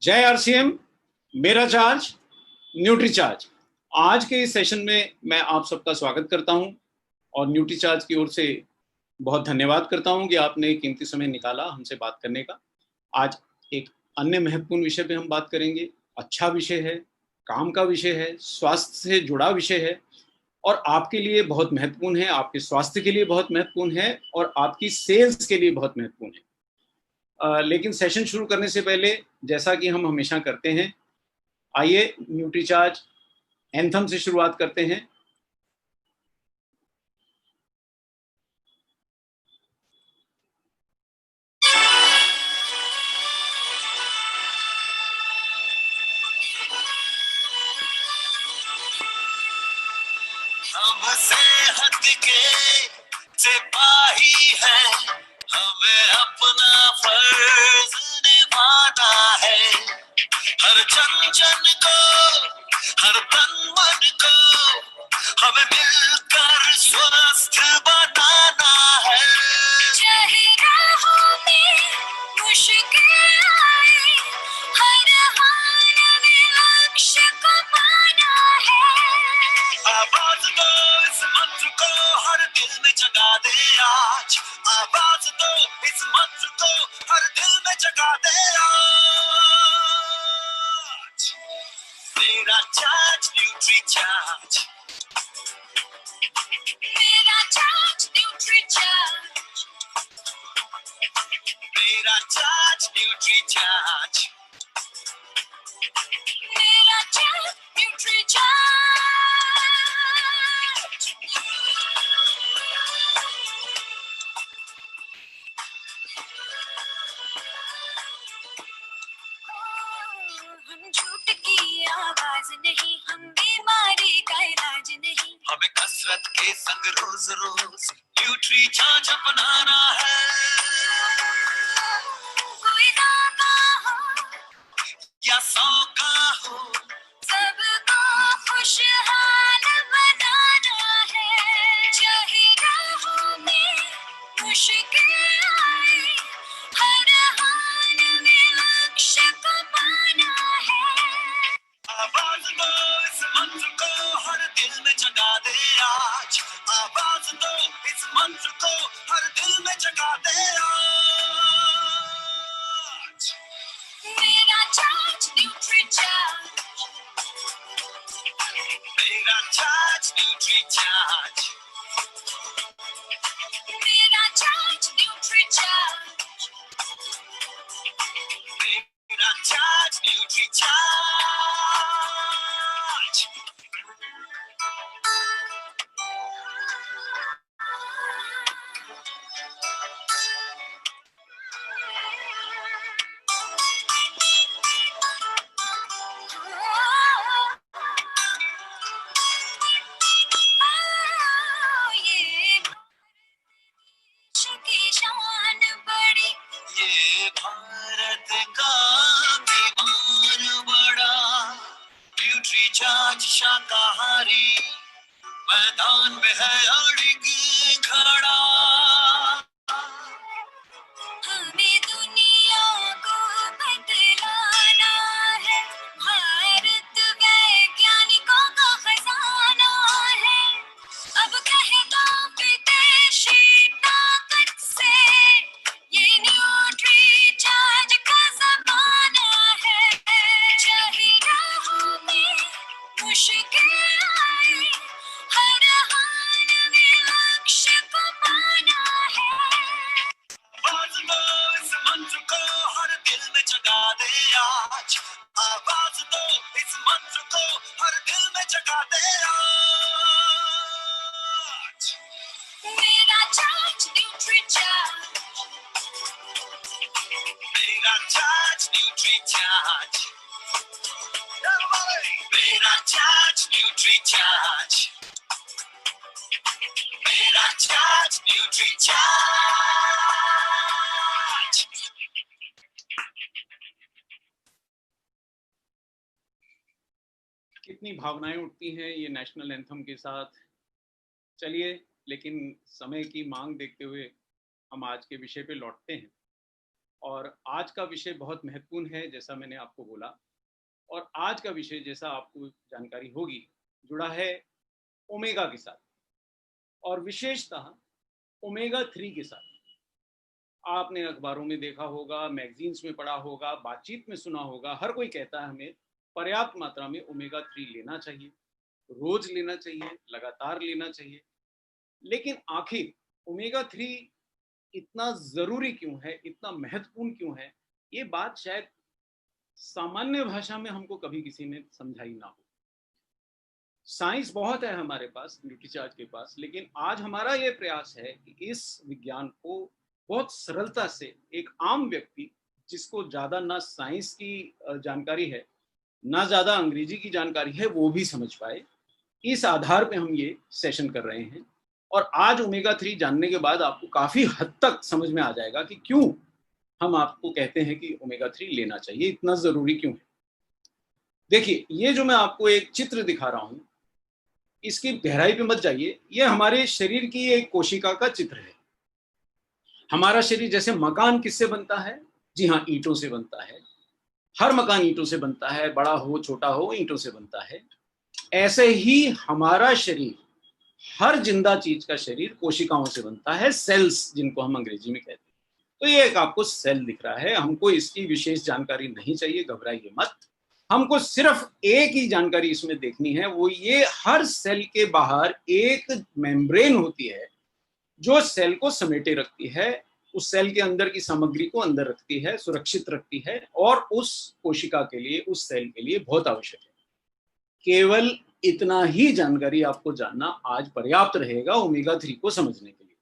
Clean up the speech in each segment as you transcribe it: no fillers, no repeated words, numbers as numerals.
जय आरसीएम। मेरा charge nutri charge. आज के इस सेशन में मैं आप सबका स्वागत करता हूं और न्यूट्री चार्ज की ओर से बहुत धन्यवाद करता हूं कि आपने कीमती समय निकाला हमसे बात करने का। आज एक अन्य महत्वपूर्ण विषय पे हम बात करेंगे। अच्छा विषय है, काम का विषय है, स्वास्थ्य से जुड़ा विषय है और आपके लिए बहुत महत्वपूर्ण है, आपके स्वास्थ्य के लिए बहुत महत्वपूर्ण है और आपकी सेल्स के लिए बहुत महत्वपूर्ण है। लेकिन सेशन शुरू करने से पहले, जैसा कि हम हमेशा करते हैं, आइए न्यूट्री चार्ज एंथम से शुरुआत करते हैं। हम सेहत के सिपाही हैं, हमें अपना फर्ज निभाना है। हर जन जन को, हर तन मन को हमें मिलकर स्वस्थ बनाना है। चाहे राहों में मुश्किल आए, हर हाल में लक्ष्य को पाना है। आवाज दो इस मंत्र को हर दिल में जगा दे आज। आवाज दो इस मंत्र को हर दिल में जगा दे आज। मेरा चार्ज न्यूट्री चार्ज, मेरा चार्ज न्यूट्री चार्ज, मेरा चार्ज न्यूट्री चार्ज, मेरा चार्ज न्यूट्री चार्ज। हम झूठ की आवाज नहीं, हम बीमारी का इलाज नहीं, हमें कसरत के संग रोज रोज न्यूट्री चार्ज अपनाना है। कोई दावा हो या 100 का हो, सबको खुशहाल बनाना है। चाहे राहों में मुश्किल आए, हर हाल में लक्ष्य को पाना है। आवाज दो इस मंत्र को हर दिल में जगा दे आज। आवाज दो इस मंत्र को हर दिल में जगा दे आज। मेरा चार्ज न्यूट्री चार्ज, मेरा चार्ज न्यूट्री चार्ज, मेरा चार्ज न्यूट्री चार्ज, मेरा चार्ज न्यूट्री चार्ज। की शान बड़ी, ये भारत का अभिमान बड़ा। न्यूट्री चार्ज शाकाहारी मैदान में है अड़िग खड़ा। हमें दुनिया को बदलाना है, भारत वैज्ञानिकों का खजाना है। अब कहता विदेशी ताकत से, ये न्यूट्री चार्ज का जमाना है। चाहे राहों में मुश्किल आए, हर हाल में लक्ष्य को पाना है। आवाज दो इस मंत्र को हर दिल में जगा दे आज। आवाज दो इस मंत्र को हर दिल में जगा दे आज। मेरा चार्ज न्यूट्री चार्ज, मेरा चार्ज न्यूट्री चार्ज, मेरा चार्ज न्यूट्री चार्ज, मेरा चार्ज न्यूट्री चार्ज। कितनी भावनाएं उठती हैं ये नेशनल एंथम के साथ। चलिए, लेकिन समय की मांग देखते हुए हम आज के विषय पे लौटते हैं। और आज का विषय बहुत महत्वपूर्ण है, जैसा मैंने आपको बोला। और आज का विषय, जैसा आपको जानकारी होगी, जुड़ा है ओमेगा के साथ, और विशेषतः ओमेगा 3 के साथ। आपने अखबारों में देखा होगा, मैगजीन्स में पढ़ा होगा, बातचीत में सुना होगा, हर कोई कहता है हमें पर्याप्त मात्रा में ओमेगा 3 लेना चाहिए, रोज लेना चाहिए, लगातार लेना चाहिए। लेकिन आखिर ओमेगा 3 इतना जरूरी क्यों है, इतना महत्वपूर्ण क्यों है, ये बात शायद सामान्य भाषा में हमको कभी किसी ने समझाई ना हो। साइंस बहुत है हमारे पास, न्यूट्रीचार्ज के पास, लेकिन आज हमारा ये प्रयास है कि इस विज्ञान को बहुत सरलता से एक आम व्यक्ति, जिसको ज्यादा ना साइंस की जानकारी है, ना ज्यादा अंग्रेजी की जानकारी है, वो भी समझ पाए। इस आधार पे हम ये सेशन कर रहे हैं। और आज ओमेगा 3 जानने के बाद आपको काफी हद तक समझ में आ जाएगा कि क्यों हम आपको कहते हैं कि ओमेगा 3 लेना चाहिए, इतना जरूरी क्यों है। देखिए, ये जो मैं आपको एक चित्र दिखा रहा हूं, इसकी गहराई पे मत जाइए। ये हमारे शरीर की एक कोशिका का चित्र है। हमारा शरीर जैसे मकान किससे बनता है? जी हाँ, ईंटों से बनता है। हर मकान ईंटों से बनता है, बड़ा हो छोटा हो, ईंटों से बनता है। ऐसे ही हमारा शरीर, हर जिंदा चीज का शरीर कोशिकाओं से बनता है, सेल्स जिनको हम अंग्रेजी में कहते हैं। तो ये एक आपको सेल दिख रहा है। हमको इसकी विशेष जानकारी नहीं चाहिए, घबराइए मत। हमको सिर्फ एक ही जानकारी इसमें देखनी है, वो ये हर सेल के बाहर एक मेम्ब्रेन होती है जो सेल को समेटे रखती है, उस सेल के अंदर की सामग्री को अंदर रखती है, सुरक्षित रखती है, और उस कोशिका के लिए, उस सेल के लिए बहुत आवश्यक है। केवल इतना ही जानकारी आपको जानना आज पर्याप्त रहेगा ओमेगा 3 को समझने के लिए।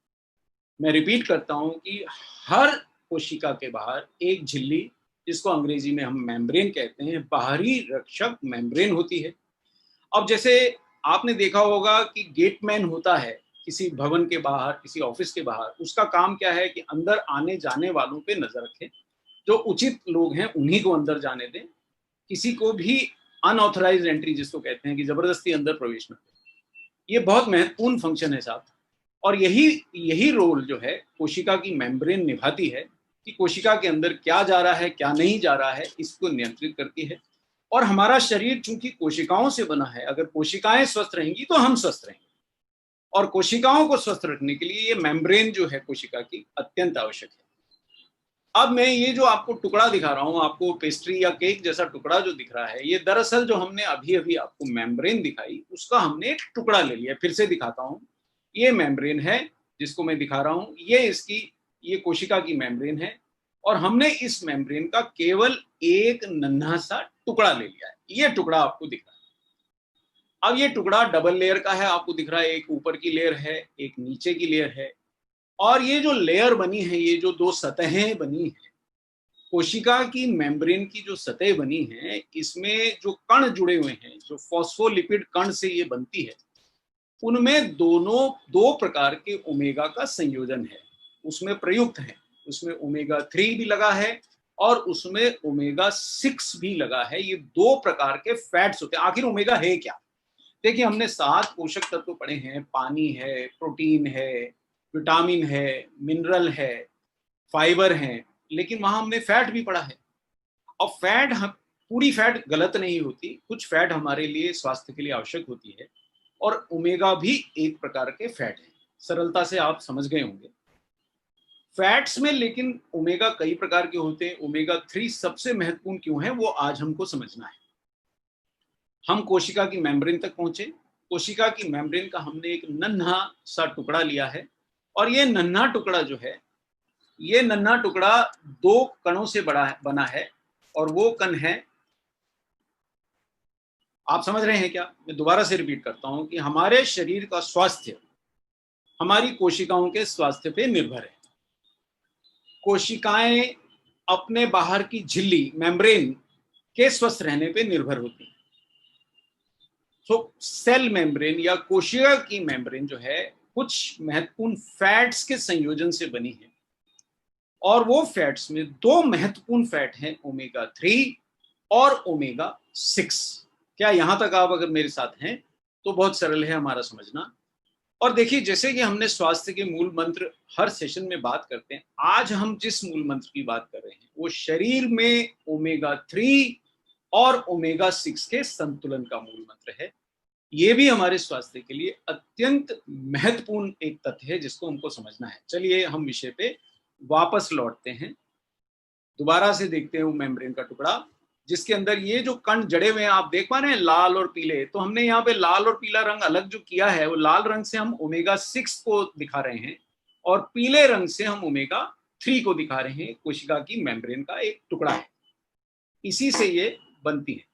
मैं रिपीट करता हूं कि हर कोशिका के बाहर एक झिल्ली, जिसको अंग्रेजी में हम मेम्ब्रेन कहते हैं, बाहरी रक्षक मेम्ब्रेन होती है। अब जैसे आपने देखा होगा कि गेटमैन होता है किसी भवन के बाहर, किसी ऑफिस के बाहर, उसका काम क्या है कि अंदर आने जाने वालों पे नजर रखे, जो उचित लोग हैं उन्हीं को अंदर जाने दें, किसी को भी अनऑथराइज्ड एंट्री जिसको कहते हैं कि जबरदस्ती अंदर प्रवेश न करें। ये बहुत महत्वपूर्ण फंक्शन है साहब। और यही रोल जो है कोशिका की मेम्ब्रेन निभाती है कि कोशिका के अंदर क्या जा रहा है, क्या नहीं जा रहा है, इसको नियंत्रित करती है। और हमारा शरीर चूंकि कोशिकाओं से बना है, अगर कोशिकाएं स्वस्थ रहेंगी तो हम स्वस्थ रहेंगे। और कोशिकाओं को स्वस्थ रखने के लिए ये मेम्ब्रेन जो है कोशिका की, अत्यंत आवश्यक है। अब मैं ये जो आपको टुकड़ा दिखा रहा हूं, आपको पेस्ट्री या केक जैसा टुकड़ा जो दिख रहा है, ये दरअसल जो हमने अभी अभी आपको मेम्ब्रेन दिखाई, उसका हमने एक टुकड़ा ले लिया। फिर से दिखाता हूं, ये मेम्ब्रेन है जिसको मैं दिखा रहा हूं, ये कोशिका की मेम्ब्रेन है, और हमने इस मेम्ब्रेन का केवल एक नन्हा सा टुकड़ा ले लिया है। ये टुकड़ा आपको दिख रहा है। अब ये टुकड़ा डबल लेयर का है, आपको दिख रहा है, एक ऊपर की लेयर है, एक नीचे की लेयर है। और ये जो लेयर बनी है, ये जो दो सतहें बनी है, कोशिका की मेम्ब्रेन की जो सतह बनी है, इसमें जो कण जुड़े हुए हैं, जो फॉस्फोलिपिड कण से ये बनती है, उनमें दो प्रकार के ओमेगा का संयोजन है, उसमें प्रयुक्त है। उसमें ओमेगा 3 भी लगा है और उसमें ओमेगा 6 भी लगा है। ये दो प्रकार के फैट्स होते हैं। आखिर ओमेगा है क्या? देखिए, हमने 7 पोषक तत्व पढ़े हैं। पानी है, प्रोटीन है, विटामिन है, मिनरल है, फाइबर है, लेकिन वहां हमने फैट भी पढ़ा है। और पूरी फैट गलत नहीं होती, कुछ फैट हमारे लिए, स्वास्थ्य के लिए आवश्यक होती है, और ओमेगा भी एक प्रकार के फैट है। सरलता से आप समझ गए होंगे फैट्स में। लेकिन ओमेगा कई प्रकार के होते हैं। ओमेगा 3 सबसे महत्वपूर्ण क्यों है, वो आज हमको समझना है। हम कोशिका की मेम्ब्रेन तक पहुंचे। कोशिका की मेम्ब्रेन का हमने एक नन्हा सा टुकड़ा लिया है, और ये नन्हा टुकड़ा जो है, ये नन्हा टुकड़ा दो कणों से बना है, और वो कण है, आप समझ रहे हैं क्या? मैं दोबारा से रिपीट करता हूं कि हमारे शरीर का स्वास्थ्य हमारी कोशिकाओं के स्वास्थ्य पे निर्भर है। कोशिकाएं अपने बाहर की झिल्ली, मेम्ब्रेन के स्वस्थ रहने पे निर्भर होती हैं। तो सेल मेम्ब्रेन या कोशिका की मेम्ब्रेन जो है, कुछ महत्वपूर्ण फैट्स के संयोजन से बनी है, और वो फैट्स में दो महत्वपूर्ण फैट हैं, ओमेगा 3 और ओमेगा 6। क्या यहां तक आप अगर मेरे साथ हैं तो बहुत सरल है हमारा समझना। और देखिए, जैसे कि हमने स्वास्थ्य के मूल मंत्र हर सेशन में बात करते हैं, आज हम जिस मूल मंत्र की बात कर रहे हैं वो शरीर में ओमेगा 3 और ओमेगा 6 के संतुलन का मूल मंत्र है। ये भी हमारे स्वास्थ्य के लिए अत्यंत महत्वपूर्ण एक तथ्य है जिसको हमको समझना है। चलिए हम विषय पे वापस लौटते हैं, दोबारा से देखते हैं वो मेम्ब्रेन का टुकड़ा जिसके अंदर ये जो कण जड़े हुए हैं, आप देख पा रहे हैं लाल और पीले। तो हमने यहाँ पे लाल और पीला रंग अलग जो किया है, वो लाल रंग से हम ओमेगा 6 को दिखा रहे हैं और पीले रंग से हम ओमेगा 3 को दिखा रहे हैं। कोशिका की मेम्ब्रेन का एक टुकड़ा है, इसी से ये बनती है।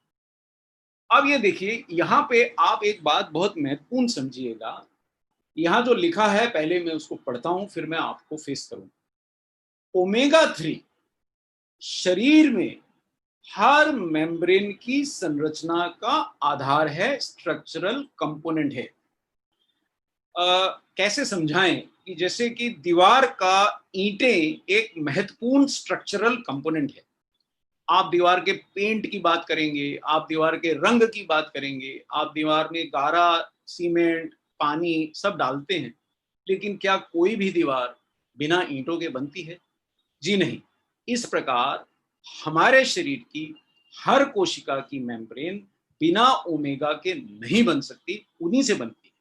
अब ये देखिए, यहाँ पे आप एक बात बहुत महत्वपूर्ण समझिएगा। यहाँ जो लिखा है, पहले मैं उसको पढ़ता हूं, फिर मैं आपको फेस करूंगा। ओमेगा 3 शरीर में हर मेम्ब्रेन की संरचना का आधार है, स्ट्रक्चरल कंपोनेंट है। कैसे समझाएं कि जैसे कि दीवार का ईंटें एक महत्वपूर्ण स्ट्रक्चरल कंपोनेंट है। आप दीवार के पेंट की बात करेंगे, आप दीवार के रंग की बात करेंगे, आप दीवार में गारा, सीमेंट, पानी सब डालते हैं, लेकिन क्या कोई भी दीवार बिना ईंटों के बनती है? जी नहीं। इस प्रकार हमारे शरीर की हर कोशिका की मेम्ब्रेन बिना ओमेगा के नहीं बन सकती, उन्हीं से बनती है।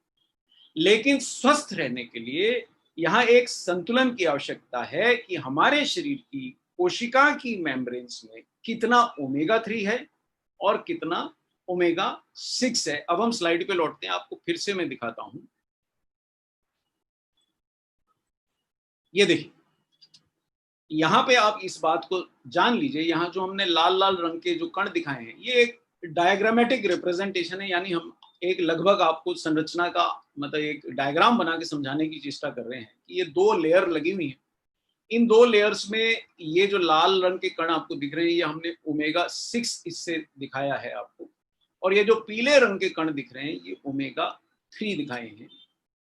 लेकिन स्वस्थ रहने के लिए यहाँ एक संतुलन की आवश्यकता है कि हमारे शरीर की कोशिका की मेम्ब्रेन्स में कितना ओमेगा 3 है और कितना ओमेगा 6 है। अब हम स्लाइड पे लौटते हैं, आपको फिर से मैं दिखाता हूं। ये देखिए, यहाँ पे आप इस बात को जान लीजिए, यहाँ जो हमने लाल लाल रंग के जो कण दिखाए हैं, ये एक डायग्रामेटिक रिप्रेजेंटेशन है, यानी हम एक लगभग आपको संरचना का मतलब एक डायग्राम बना के समझाने की चेष्टा कर रहे हैं कि ये 2 लेयर लगी हुई हैं। इन 2 लेयर्स में ये जो लाल रंग के कण आपको दिख रहे हैं, ये हमने ओमेगा 6 इससे दिखाया है आपको, और ये जो पीले रंग के कण दिख रहे हैं, ये ओमेगा 3 दिखाए हैं।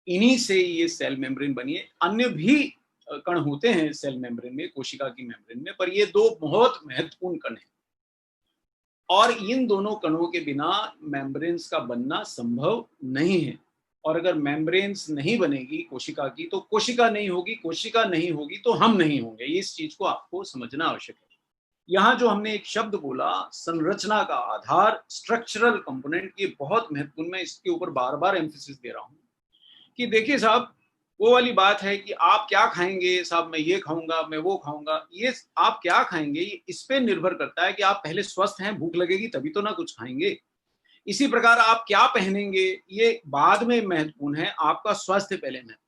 इन्हीं से ये सेल मेम्ब्रेन बनी है। अन्य भी कण होते हैं सेल मेम्ब्रेन में, कोशिका की मेम्ब्रेन में, पर ये 2 बहुत महत्वपूर्ण कण हैं और इन दोनों कणों के बिना मेम्ब्रेन्स का बनना संभव नहीं है। और अगर मेम्ब्रेन्स नहीं बनेगी कोशिका की, तो कोशिका नहीं होगी, कोशिका नहीं होगी तो हम नहीं होंगे। इस चीज को आपको समझना आवश्यक है। यहाँ जो हमने एक शब्द बोला, संरचना का आधार, स्ट्रक्चरल कंपोनेंट, ये बहुत महत्वपूर्ण, मैं इसके ऊपर बार बार एम्फेसिस दे रहा हूँ कि देखिए साहब, वो वाली बात है कि आप क्या खाएंगे, साहब मैं ये खाऊंगा, मैं वो खाऊंगा। ये आप क्या खाएंगे, ये इस पे निर्भर करता है कि आप पहले स्वस्थ हैं, भूख लगेगी तभी तो ना कुछ खाएंगे। इसी प्रकार आप क्या पहनेंगे, ये बाद में महत्वपूर्ण है, आपका स्वास्थ्य पहले महत्वपूर्ण।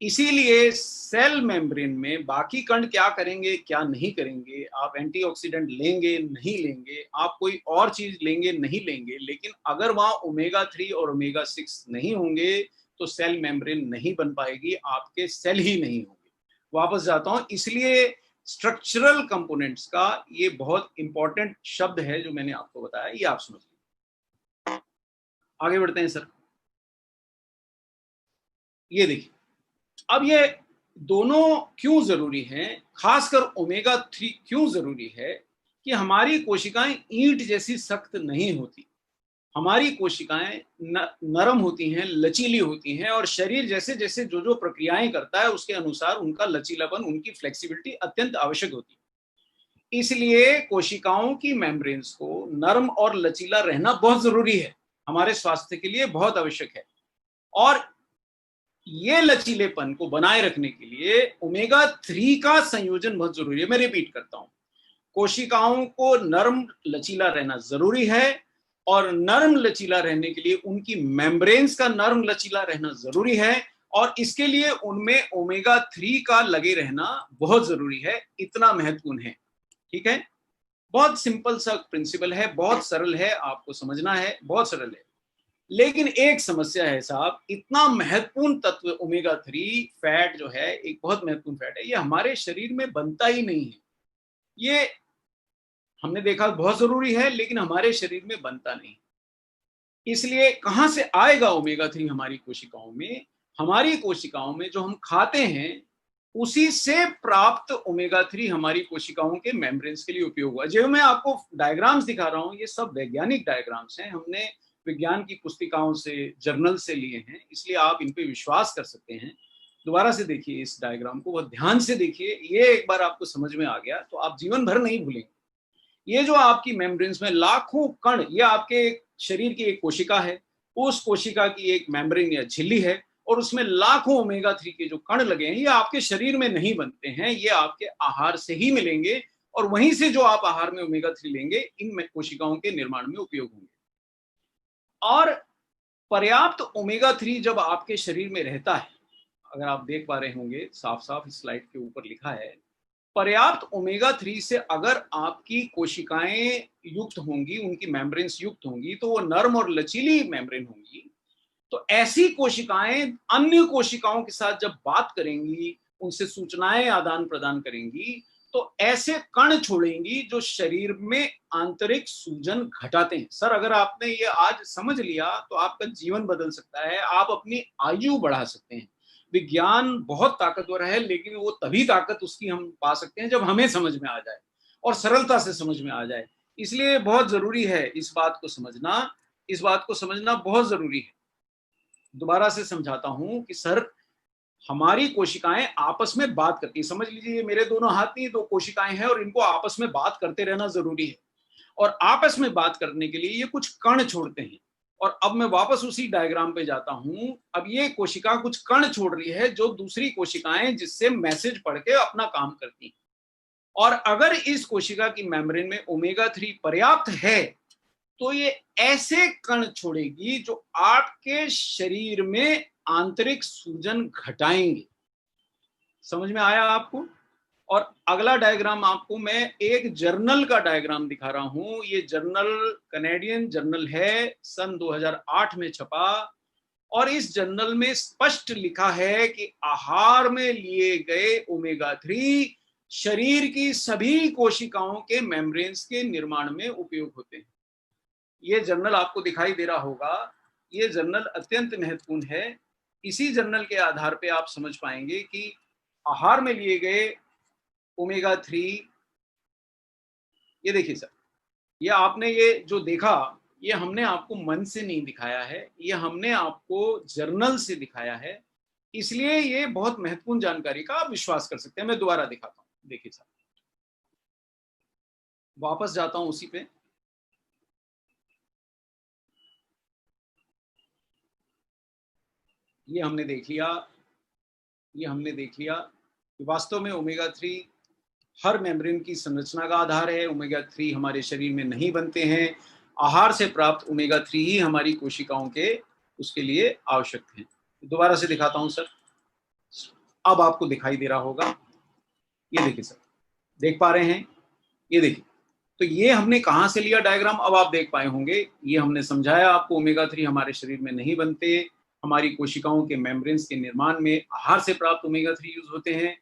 इसीलिए सेल मेम्ब्रेन में बाकी कण क्या करेंगे, क्या नहीं करेंगे, आप एंटीऑक्सीडेंट लेंगे, नहीं लेंगे, आप कोई और चीज लेंगे, नहीं लेंगे, लेकिन अगर वहां ओमेगा 3 और ओमेगा 6 नहीं होंगे तो सेल मेम्ब्रेन नहीं बन पाएगी, आपके सेल ही नहीं होंगे। वापस जाता हूं, इसलिए स्ट्रक्चरल कंपोनेंट्स का ये बहुत इंपॉर्टेंट शब्द है जो मैंने आपको बताया, ये आप समझिए। आगे बढ़ते हैं सर। ये देखिए, अब ये दोनों क्यों जरूरी हैं, खासकर ओमेगा 3 क्यों जरूरी है कि हमारी कोशिकाएं ईंट जैसी सख्त नहीं होती। हमारी कोशिकाएं नरम होती हैं, लचीली होती हैं, और शरीर जैसे जैसे जो जो प्रक्रियाएं करता है उसके अनुसार उनका लचीलापन, उनकी फ्लेक्सिबिलिटी अत्यंत आवश्यक होती है। इसलिए कोशिकाओं की मेम्ब्रेन्स को नरम और लचीला रहना बहुत जरूरी है, हमारे स्वास्थ्य के लिए बहुत आवश्यक है। और ये लचीलेपन को बनाए रखने के लिए ओमेगा 3 का संयोजन बहुत जरूरी है। मैं रिपीट करता हूं, कोशिकाओं को नरम लचीला रहना जरूरी है, और नरम लचीला रहने के लिए उनकी मेम्ब्रेन्स का नरम लचीला रहना जरूरी है, और इसके लिए उनमें ओमेगा 3 का लगे रहना बहुत जरूरी है। इतना महत्वपूर्ण है, ठीक है। बहुत सिंपल सा प्रिंसिपल है, बहुत सरल है, आपको समझना है, बहुत सरल है। लेकिन एक समस्या है साहब, इतना महत्वपूर्ण तत्व ओमेगा 3 फैट जो है, एक बहुत महत्वपूर्ण फैट है, ये हमारे शरीर में बनता ही नहीं है। ये हमने देखा बहुत जरूरी है, लेकिन हमारे शरीर में बनता नहीं। इसलिए कहां से आएगा ओमेगा 3 हमारी कोशिकाओं में? हमारी कोशिकाओं में जो हम खाते हैं उसी से प्राप्त ओमेगा 3 हमारी कोशिकाओं के मेम्ब्रेन्स के लिए उपयोग हुआ। जो मैं आपको डायग्राम्स दिखा रहा हूं, ये सब वैज्ञानिक डायग्राम्स हैं। हमने विज्ञान की पुस्तिकाओं से, जर्नल से लिए हैं, इसलिए आप इन पे विश्वास कर सकते हैं। दोबारा से देखिए इस डायग्राम को, बहुत ध्यान से देखिए। ये एक बार आपको समझ में आ गया तो आप जीवन भर नहीं भूलेंगे। ये जो आपकी मेम्ब्रेन्स में लाखों कण, ये आपके शरीर की एक कोशिका है, उस कोशिका की एक मेम्ब्रेन या झिल्ली है, और उसमें लाखों ओमेगा 3 के जो कण लगे हैं, ये आपके शरीर में नहीं बनते हैं, ये आपके आहार से ही मिलेंगे, और वहीं से जो आप आहार में ओमेगा 3 लेंगे, इन कोशिकाओं के निर्माण में उपयोग होंगे। और पर्याप्त ओमेगा 3 जब आपके शरीर में रहता है, अगर आप देख पा रहे होंगे साफ साफ इस स्लाइड के ऊपर लिखा है, पर्याप्त ओमेगा 3 से अगर आपकी कोशिकाएं युक्त होंगी, उनकी मेम्ब्रेन्स युक्त होंगी, तो वो नर्म और लचीली मेम्ब्रेन होंगी। तो ऐसी कोशिकाएं अन्य कोशिकाओं के साथ जब बात करेंगी, उनसे सूचनाएं आदान प्रदान करेंगी, तो ऐसे कण छोड़ेंगी जो शरीर में आंतरिक सूजन घटाते हैं। सर, अगर आपने ये आज समझ लिया तो आपका जीवन बदल सकता है, आप अपनी आयु बढ़ा सकते हैं। विज्ञान बहुत ताकतवर है, लेकिन वो तभी ताकत उसकी हम पा सकते हैं जब हमें समझ में आ जाए और सरलता से समझ में आ जाए। इसलिए बहुत जरूरी है इस बात को समझना, इस बात को समझना बहुत जरूरी है। दोबारा से समझाता हूं कि सर, हमारी कोशिकाएं आपस में बात करती हैं। समझ लीजिए मेरे दोनों हाथ में दो कोशिकाएं हैं और इनको आपस में बात करते रहना जरूरी है, और आपस में बात करने के लिए ये कुछ कण छोड़ते हैं। और अब मैं वापस उसी डायग्राम पे जाता हूं। अब ये कोशिका कुछ कण छोड़ रही है जो दूसरी कोशिकाएं जिससे मैसेज पढ़ के अपना काम करती हैं। और अगर इस कोशिका की मेम्ब्रेन में ओमेगा 3 पर्याप्त है, तो ये ऐसे कण छोड़ेगी जो आपके शरीर में आंतरिक सूजन घटाएंगे। समझ में आया आपको? और अगला डायग्राम आपको मैं एक जर्नल का डायग्राम दिखा रहा हूं। ये जर्नल कनेडियन जर्नल है, सन 2008 में छपा, और इस जर्नल में स्पष्ट लिखा है कि आहार में लिए गए ओमेगा 3 शरीर की सभी कोशिकाओं के मेम्ब्रेन्स के निर्माण में उपयोग होते हैं। ये जर्नल आपको दिखाई दे रहा होगा। ये जर्नल अत्यंत महत्वपूर्ण है। इसी जर्नल के आधार पे आप समझ पाएंगे कि आहार में लिए गए ओमेगा 3, ये देखिए सर, ये आपने ये जो देखा, ये हमने आपको मन से नहीं दिखाया है, ये हमने आपको जर्नल से दिखाया है। इसलिए ये बहुत महत्वपूर्ण जानकारी का आप विश्वास कर सकते हैं। मैं दोबारा दिखाता हूँ, देखिए सर, वापस जाता हूं उसी पे। ये हमने देख लिया, ये हमने देख लिया कि वास्तव में ओमेगा 3 हर मेम्ब्रेन की संरचना का आधार है। ओमेगा 3 हमारे शरीर में नहीं बनते हैं, आहार से प्राप्त ओमेगा 3 ही हमारी कोशिकाओं के उसके लिए आवश्यक हैं। दोबारा से दिखाता हूं सर, अब आपको दिखाई दे रहा होगा। ये देखिए सर, देख पा रहे हैं? ये देखिए, तो ये हमने कहां से लिया डायग्राम, अब आप देख पाए होंगे। ये हमने समझाया आपको, ओमेगा 3 हमारे शरीर में नहीं बनते, हमारी कोशिकाओं के मेम्ब्रेन्स के निर्माण में आहार से प्राप्त ओमेगा 3 यूज होते हैं।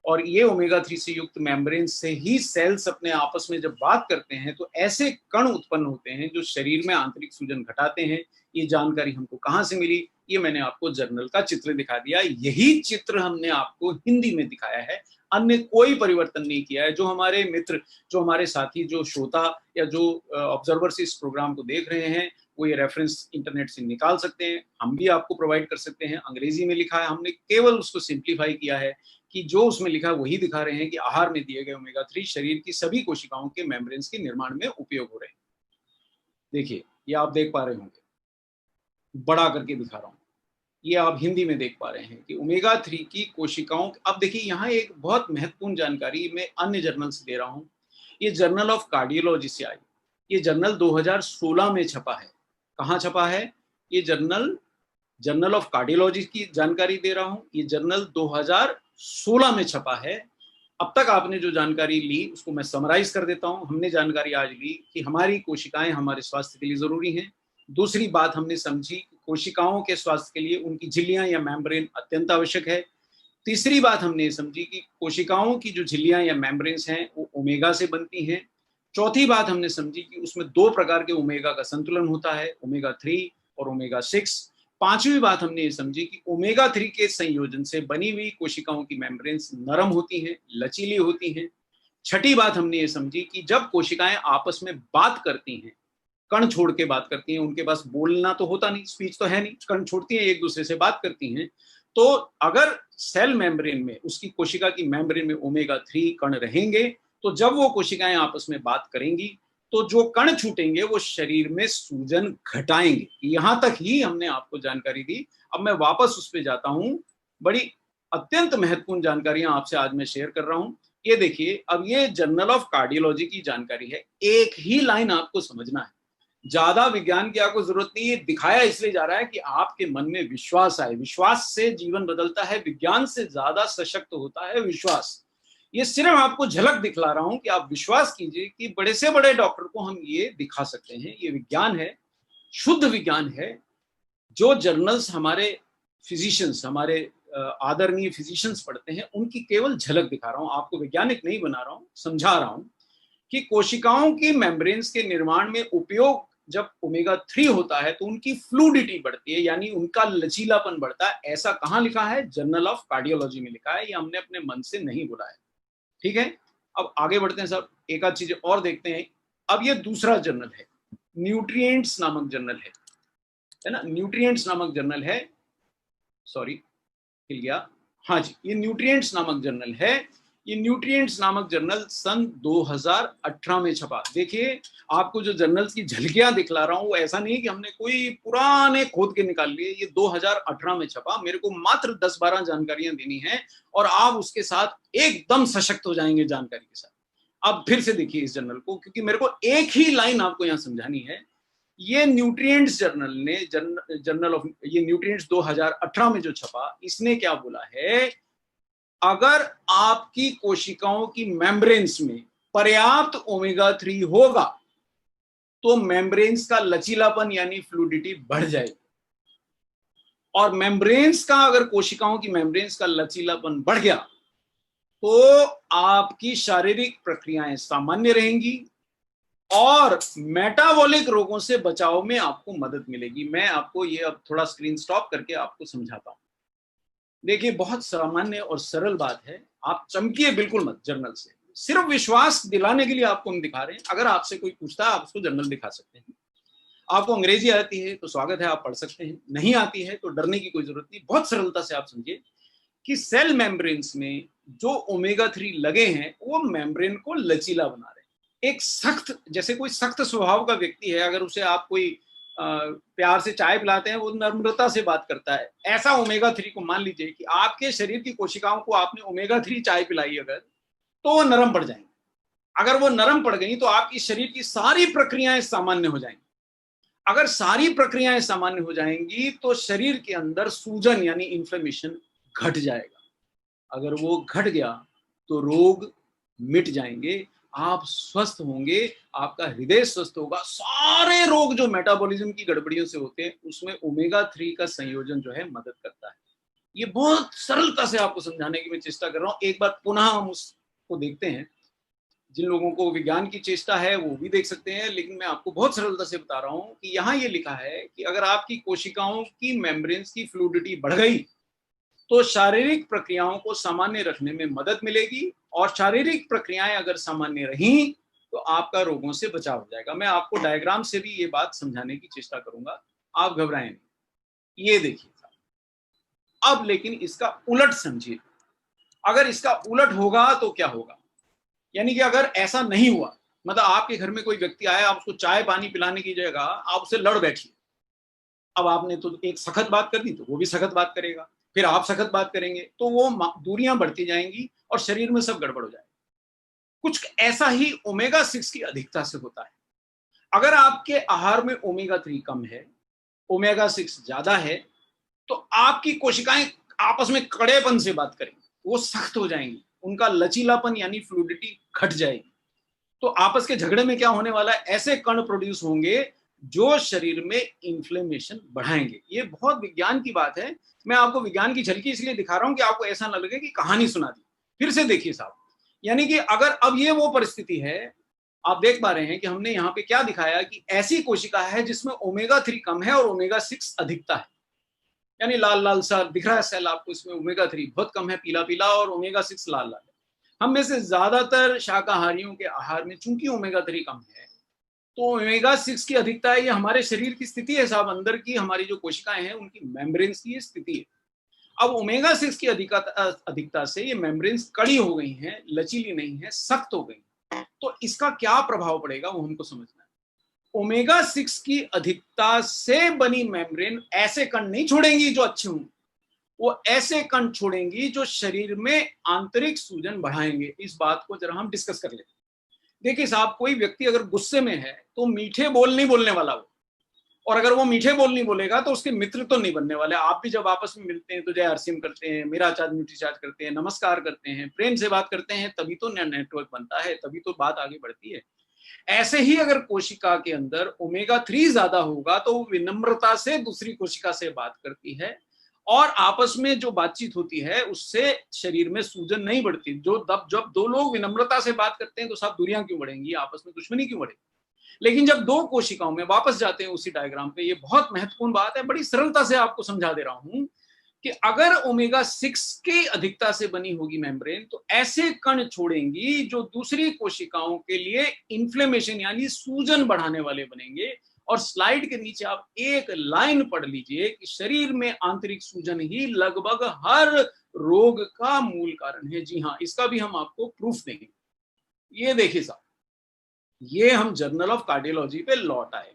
और ये ओमेगा 3 से युक्त मेम्ब्रेन से ही सेल्स अपने आपस में जब बात करते हैं तो ऐसे कण उत्पन्न होते हैं जो शरीर में आंतरिक सूजन घटाते हैं। ये जानकारी हमको कहाँ से मिली? ये मैंने आपको जर्नल का चित्र दिखा दिया। यही चित्र हमने आपको हिंदी में दिखाया है, अन्य कोई परिवर्तन नहीं किया है। जो हमारे मित्र, जो हमारे साथी, जो श्रोता या जो ऑब्जर्वर्स इस प्रोग्राम को देख रहे हैं, वो ये रेफरेंस इंटरनेट से निकाल सकते हैं, हम भी आपको प्रोवाइड कर सकते हैं। अंग्रेजी में लिखा है, हमने केवल उसको सिंप्लीफाई किया है कि जो उसमें लिखा है वही दिखा रहे हैं कि आहार में दिए गए ओमेगा 3 शरीर की सभी कोशिकाओं के मेम्ब्रेन्स के निर्माण में उपयोग हो रहे हैं। देखिए, ये आप देख पा रहे होंगे, बड़ा करके दिखा रहा हूं। ये आप हिंदी में देख पा रहे हैं कि ओमेगा 3 की कोशिकाओं, अब देखिए यहाँ एक बहुत महत्वपूर्ण जानकारी मैं अन्य जर्नल से दे रहा हूँ। ये जर्नल ऑफ कार्डियोलॉजी से आई, ये जर्नल 2016 में छपा है। कहाँ छपा है ये जर्नल? जर्नल ऑफ कार्डियोलॉजी की जानकारी दे रहा हूँ। ये जर्नल 2016 में छपा है। अब तक आपने जो जानकारी ली उसको मैं समराइज कर देता हूँ। हमने जानकारी आज ली कि हमारी कोशिकाएं हमारे स्वास्थ्य के लिए जरूरी हैं। दूसरी बात हमने समझी कि कोशिकाओं के स्वास्थ्य के लिए उनकी झिल्लियां या मेम्ब्रेन अत्यंत आवश्यक है। तीसरी बात हमने समझी कि कोशिकाओं की जो झिल्लियां या मेम्ब्रेन्स हैं वो ओमेगा से बनती हैं। चौथी बात हमने समझी कि उसमें दो प्रकार के ओमेगा का संतुलन होता है, ओमेगा 3 और ओमेगा 6। पांचवी बात हमने ये समझी कि ओमेगा 3 के संयोजन से बनी हुई कोशिकाओं की मेम्ब्रेन्स नरम होती हैं, लचीली होती हैं। छठी बात हमने ये समझी कि जब कोशिकाएं आपस में बात करती हैं, कण छोड़ के बात करती हैं, उनके पास बोलना तो होता नहीं, स्पीच तो है नहीं, कण छोड़ती हैं, एक दूसरे से बात करती हैं। तो अगर सेल मेम्ब्रेन में, उसकी कोशिका की मेम्ब्रेन में ओमेगा 3 कण रहेंगे, तो जब वो कोशिकाएं आपस में बात करेंगी तो जो कण छूटेंगे वो शरीर में सूजन घटाएंगे। यहां तक ही हमने आपको जानकारी दी। अब मैं वापस उस पर जाता हूं। बड़ी अत्यंत महत्वपूर्ण जानकारियां आपसे आज मैं शेयर कर रहा हूं। ये देखिए, अब ये जर्नल ऑफ कार्डियोलॉजी की जानकारी है, एक ही लाइन आपको समझना है, ज्यादा विज्ञान की आपको जरूरत नहीं है। दिखाया इसलिए जा रहा है कि आपके मन में विश्वास आए। विश्वास से जीवन बदलता है, विज्ञान से ज्यादा सशक्त होता है विश्वास। ये सिर्फ आपको झलक दिखला रहा हूं कि आप विश्वास कीजिए कि बड़े से बड़े डॉक्टर को हम ये दिखा सकते हैं। ये विज्ञान है, शुद्ध विज्ञान है। जो जर्नल्स हमारे फिजिशियंस, हमारे आदरणीय फिजिशियंस पढ़ते हैं, उनकी केवल झलक दिखा रहा हूं, आपको वैज्ञानिक नहीं बना रहा हूं, समझा रहा हूं कि कोशिकाओं की मेम्ब्रेन्स के निर्माण में उपयोग जब ओमेगा 3 होता है तो उनकी फ्लूडिटी बढ़ती है, यानी उनका लचीलापन बढ़ता है। ऐसा कहां लिखा है? जर्नल ऑफ कार्डियोलॉजी में लिखा है। ये हमने अपने मन से नहीं बोला है, ठीक है। अब आगे बढ़ते हैं साहब, एक आध चीजें और देखते हैं। अब ये दूसरा जर्नल है, न्यूट्रिएंट्स नामक जर्नल है ना, न्यूट्रिएंट्स नामक जर्नल है, सॉरी हिल गया, हाँ जी, ये न्यूट्रिएंट्स नामक जर्नल है। ये न्यूट्रिएंट्स नामक जर्नल सन 2018 में छपा। देखिए, आपको जो जर्नल्स की झलकियां दिखला रहा हूं वो ऐसा नहीं कि हमने कोई पुराने खोद के निकाल लिए। ये 2018 में छपा। मेरे को मात्र 10-12 जानकारियां देनी है और आप उसके साथ एकदम सशक्त हो जाएंगे जानकारी के साथ। अब फिर से देखिए इस जर्नल को, क्योंकि मेरे को एक ही लाइन आपको यहां समझानी है। ये न्यूट्रिएंट्स जर्नल ने, जर्नल ऑफ, ये न्यूट्रिएंट्स 2018 में जो छपा, इसने क्या बोला है? अगर आपकी कोशिकाओं की मेम्ब्रेन्स में पर्याप्त ओमेगा 3 होगा तो मेम्ब्रेन्स का लचीलापन यानी फ्लूडिटी बढ़ जाएगी। और मेम्ब्रेन्स का, अगर कोशिकाओं की मेम्ब्रेन्स का लचीलापन बढ़ गया तो आपकी शारीरिक प्रक्रियाएं सामान्य रहेंगी और मेटाबॉलिक रोगों से बचाव में आपको मदद मिलेगी। मैं आपको ये अब थोड़ा स्क्रीन स्टॉप करके आपको समझाता हूं। देखिए, बहुत सामान्य और सरल बात है, आप चमकिए बिल्कुल मत जर्नल से। सिर्फ विश्वास दिलाने के लिए आपको हम दिखा रहे हैं। अगर आपसे कोई पूछता है, आप उसको जर्नल दिखा सकते हैं। आपको अंग्रेजी आती है तो स्वागत है, आप पढ़ सकते हैं। नहीं आती है तो डरने की कोई जरूरत नहीं। बहुत सरलता से आप समझिए कि सेल मेम्ब्रेन्स में जो ओमेगा 3 लगे हैं वो मेम्ब्रेन को लचीला बना रहे हैं। एक सख्त, जैसे कोई सख्त स्वभाव का व्यक्ति है, अगर उसे आप कोई प्यार से चाय पिलाते हैं, वो नम्रता से बात करता है। ऐसा ओमेगा 3 को मान लीजिए कि आपके शरीर की कोशिकाओं को आपने ओमेगा 3 चाय पिलाई अगर, तो वो नरम पड़ जाएंगे। अगर वो नरम पड़ गई तो आपकी शरीर की सारी प्रक्रियाएं सामान्य हो जाएंगी। अगर सारी प्रक्रियाएं सामान्य हो जाएंगी तो शरीर के अंदर सूजन यानी इन्फ्लेमेशन घट जाएगा। अगर वो घट गया तो रोग मिट जाएंगे, आप स्वस्थ होंगे, आपका हृदय स्वस्थ होगा। सारे रोग जो मेटाबॉलिज्म की गड़बड़ियों से होते हैं, उसमें ओमेगा 3 का संयोजन जो है मदद करता है। ये बहुत सरलता से आपको समझाने की मैं चेष्टा कर रहा हूं। एक बार पुनः हम उसको देखते हैं। जिन लोगों को विज्ञान की चेष्टा है वो भी देख सकते हैं, लेकिन मैं आपको बहुत सरलता से बता रहा हूं कि यहाँ ये लिखा है कि अगर आपकी कोशिकाओं की मेम्ब्रेन्स की फ्लूडिटी बढ़ गई तो शारीरिक प्रक्रियाओं को सामान्य रखने में मदद मिलेगी, और शारीरिक प्रक्रियाएं अगर सामान्य रहीं तो आपका रोगों से बचाव हो जाएगा। मैं आपको डायग्राम से भी ये बात समझाने की चेष्टा करूंगा, आप घबराएं नहीं। ये देखिए, अब लेकिन इसका उलट समझिए। अगर इसका उलट होगा तो क्या होगा? यानी कि अगर ऐसा नहीं हुआ, मतलब आपके घर में कोई व्यक्ति आया, आप उसको चाय पानी पिलाने की जगह आप उससे लड़ बैठिए। अब आपने तो एक सख्त बात कर दी तो वो भी सख्त बात करेगा, फिर आप सख्त बात करेंगे, तो वो दूरियां बढ़ती जाएंगी और शरीर में सब गड़बड़ हो जाएगा। कुछ ऐसा ही ओमेगा 6 की अधिकता से होता है। अगर आपके आहार में ओमेगा 3 कम है, ओमेगा 6 ज्यादा है, तो आपकी कोशिकाएं आपस में कड़ेपन से बात करेंगी, वो सख्त हो जाएंगी, उनका लचीलापन यानी फ्लूडिटी घट जाएगी। तो आपस के झगड़े में क्या होने वाला है? ऐसे कण प्रोड्यूस होंगे जो शरीर में इन्फ्लेमेशन बढ़ाएंगे। ये बहुत विज्ञान की बात है। मैं आपको विज्ञान की झलकी इसलिए दिखा रहा हूं कि आपको ऐसा न लगे कि कहानी सुना दी। फिर से देखिए साहब, यानी कि अगर अब ये वो परिस्थिति है, आप देख पा रहे हैं कि हमने यहाँ पे क्या दिखाया कि ऐसी कोशिका है जिसमें ओमेगा 3 कम है और ओमेगा 6 अधिकता है। यानी लाल लाल सा दिख रहा है सेल आपको, इसमें ओमेगा 3 बहुत कम है, पीला पीला, और ओमेगा 6 लाल लाल है। हम में से ज्यादातर शाकाहारियों के आहार में चूंकि ओमेगा 3 कम है, तो ओमेगा 6 की अधिकता है, ये हमारे शरीर की स्थिति है साहब, अंदर की हमारी जो कोशिकाएं हैं उनकी मेम्ब्रेन्स की स्थिति है। अब ओमेगा 6 की अधिकता से ये मेम्ब्रेन्स कड़ी हो गई हैं, लचीली नहीं है, सख्त हो गई। तो इसका क्या प्रभाव पड़ेगा वो हमको समझना है। ओमेगा 6 की अधिकता से बनी मेम्ब्रेन ऐसे कण नहीं छोड़ेंगी जो अच्छे हों, वो ऐसे कण छोड़ेंगी जो शरीर में आंतरिक सूजन बढ़ाएंगे। इस बात को जरा हम डिस्कस कर लेते हैं। देखिए साहब, कोई व्यक्ति अगर गुस्से में है तो मीठे बोल नहीं बोलने वाला वो, और अगर वो मीठे बोल नहीं बोलेगा तो उसके मित्र तो नहीं बनने वाले। आप भी जब आपस में मिलते हैं तो जय हरसिम करते हैं, मेरा चार्ज न्यूट्री चार्ज करते हैं, नमस्कार करते हैं, प्रेम से बात करते हैं, तभी तो नेटवर्क बनता है, तभी तो बात आगे बढ़ती है। ऐसे ही अगर कोशिका के अंदर ओमेगा 3 ज्यादा होगा तो वो विनम्रता से दूसरी कोशिका से बात करती है, और आपस में जो बातचीत होती है उससे शरीर में सूजन नहीं बढ़ती। जब दो लोग विनम्रता से बात करते हैं तो साहब दूरियां क्यों बढ़ेंगी, आपस में दुश्मनी क्यों बढ़ेगी। लेकिन जब दो कोशिकाओं में, वापस जाते हैं उसी डायग्राम पे, ये बहुत महत्वपूर्ण बात है, बड़ी सरलता से आपको समझा दे रहा हूं कि अगर ओमेगा 6 की अधिकता से बनी होगी मेम्ब्रेन तो ऐसे कण छोड़ेंगी जो दूसरी कोशिकाओं के लिए इन्फ्लेमेशन यानी सूजन बढ़ाने वाले बनेंगे। और स्लाइड के नीचे आप एक लाइन पढ़ लीजिए कि शरीर में आंतरिक सूजन ही लगभग हर रोग का मूल कारण है। जी हाँ, इसका भी हम आपको प्रूफ देंगे। ये देखिए साहब, ये हम जर्नल ऑफ कार्डियोलॉजी पे लौट आए।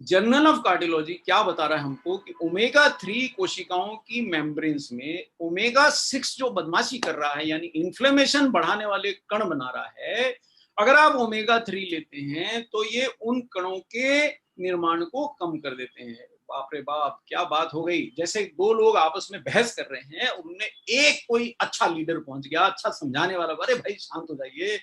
जर्नल ऑफ कार्डियोलॉजी क्या बता रहा है हमको कि ओमेगा 3 कोशिकाओं की मेम्ब्रेन्स में ओमेगा 6 जो बदमाशी कर रहा है यानी इन्फ्लेमेशन बढ़ाने वाले कण बना रहा है, अगर आप ओमेगा 3 लेते हैं तो ये उन कणों के निर्माण को कम कर देते हैं। बाप रे बाप, क्या बात हो गई। जैसे दो लोग आपस में बहस कर रहे हैं, उनमें एक कोई अच्छा लीडर पहुंच गया, अच्छा समझाने वाला, अरे भाई शांत हो जाइए,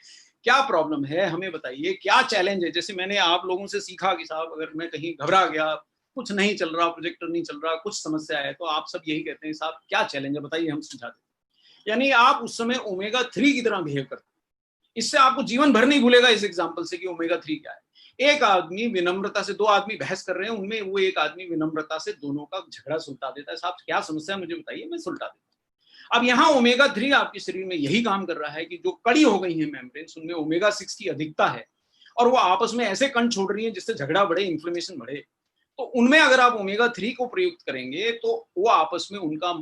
क्या प्रॉब्लम है हमें बताइए, क्या चैलेंज है। जैसे मैंने आप लोगों से सीखा कि साहब अगर मैं कहीं घबरा गया, कुछ नहीं चल रहा, प्रोजेक्टर नहीं चल रहा, कुछ समस्या है, तो आप सब यही कहते हैं साहब क्या चैलेंज है बताइए, हम समझा देते। यानी आप उस समय ओमेगा 3 की तरह बिहेव करते हैं। इससे आपको जीवन भर नहीं भूलेगा इस एग्जाम्पल से कि ओमेगा 3 क्या है। एक आदमी विनम्रता से, दो आदमी बहस कर रहे हैं, उनमें वो एक आदमी विनम्रता से दोनों का झगड़ा सुलटा देता है। साहब क्या समस्या है मुझे बताइए, मैं सुलटा देता हूं। अब यहाँ ओमेगा 3 आपके शरीर में यही काम कर रहा है कि जो कड़ी हो गई है मेम्ब्रेन्स, उनमें ओमेगा 6 की अधिकता है और वो आपस में ऐसे कण छोड़ रही है जिससे झगड़ा बढ़े, इन्फ्लेमेशन बढ़े। तो उनमें अगर आप ओमेगा 3 को प्रयुक्त करेंगे तो वो आपस में उनका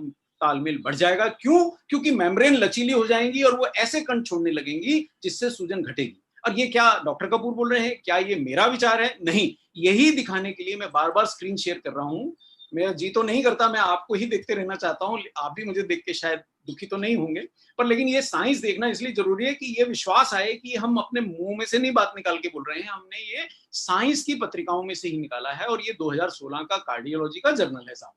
तालमेल बढ़ जाएगा। क्यों? क्योंकि मेम्ब्रेन लचीली हो जाएंगी और वो ऐसे कण छोड़ने लगेंगी जिससे सूजन घटेगी। और ये क्या डॉक्टर कपूर बोल रहे हैं, क्या ये मेरा विचार है? नहीं, यही दिखाने के लिए मैं बार बार स्क्रीन शेयर कर रहा हूं। मेरा जी तो नहीं करता, मैं आपको ही देखते रहना चाहता हूं, आप भी मुझे देख के शायद दुखी तो नहीं होंगे, पर लेकिन ये साइंस देखना इसलिए जरूरी है कि ये विश्वास आए कि हम अपने मुंह में से नहीं बात निकाल के बोल रहे हैं, हमने ये साइंस की पत्रिकाओं में से ही निकाला है। और ये 2016 का कार्डियोलॉजी का जर्नल है साहब,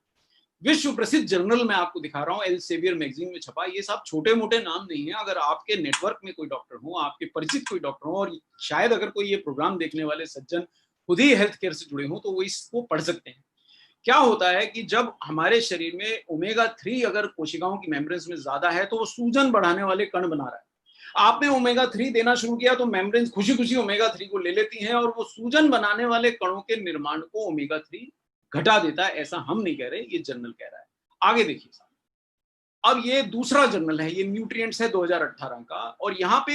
विश्व प्रसिद्ध जर्नल मैं आपको दिखा रहा हूँ, एल्सेवियर मैगजीन में छपा। ये सब छोटे मोटे नाम नहीं है। अगर आपके नेटवर्क में कोई डॉक्टर हो, आपके परिचित कोई डॉक्टर हो, और शायद अगर कोई ये प्रोग्राम देखने वाले सज्जन खुद ही हेल्थ केयर से जुड़े हों तो वो इसको पढ़ सकते हैं। क्या होता है कि जब हमारे शरीर में ओमेगा 3 अगर कोशिकाओं की मेम्ब्रेन्स में ज्यादा है तो वो सूजन बढ़ाने वाले कण बना रहा है। आपने ओमेगा 3 देना शुरू किया तो मेम्ब्रेन्स खुशी खुशी ओमेगा 3 को ले लेती हैं और वो सूजन बनाने वाले कणों के निर्माण को ओमेगा 3 घटा देता है। ऐसा हम नहीं कह रहे, ये जर्नल कह रहा है। आगे देखिए साहब, अब ये दूसरा जर्नल है, ये न्यूट्रिएंट्स है 2018 का, और यहाँ पे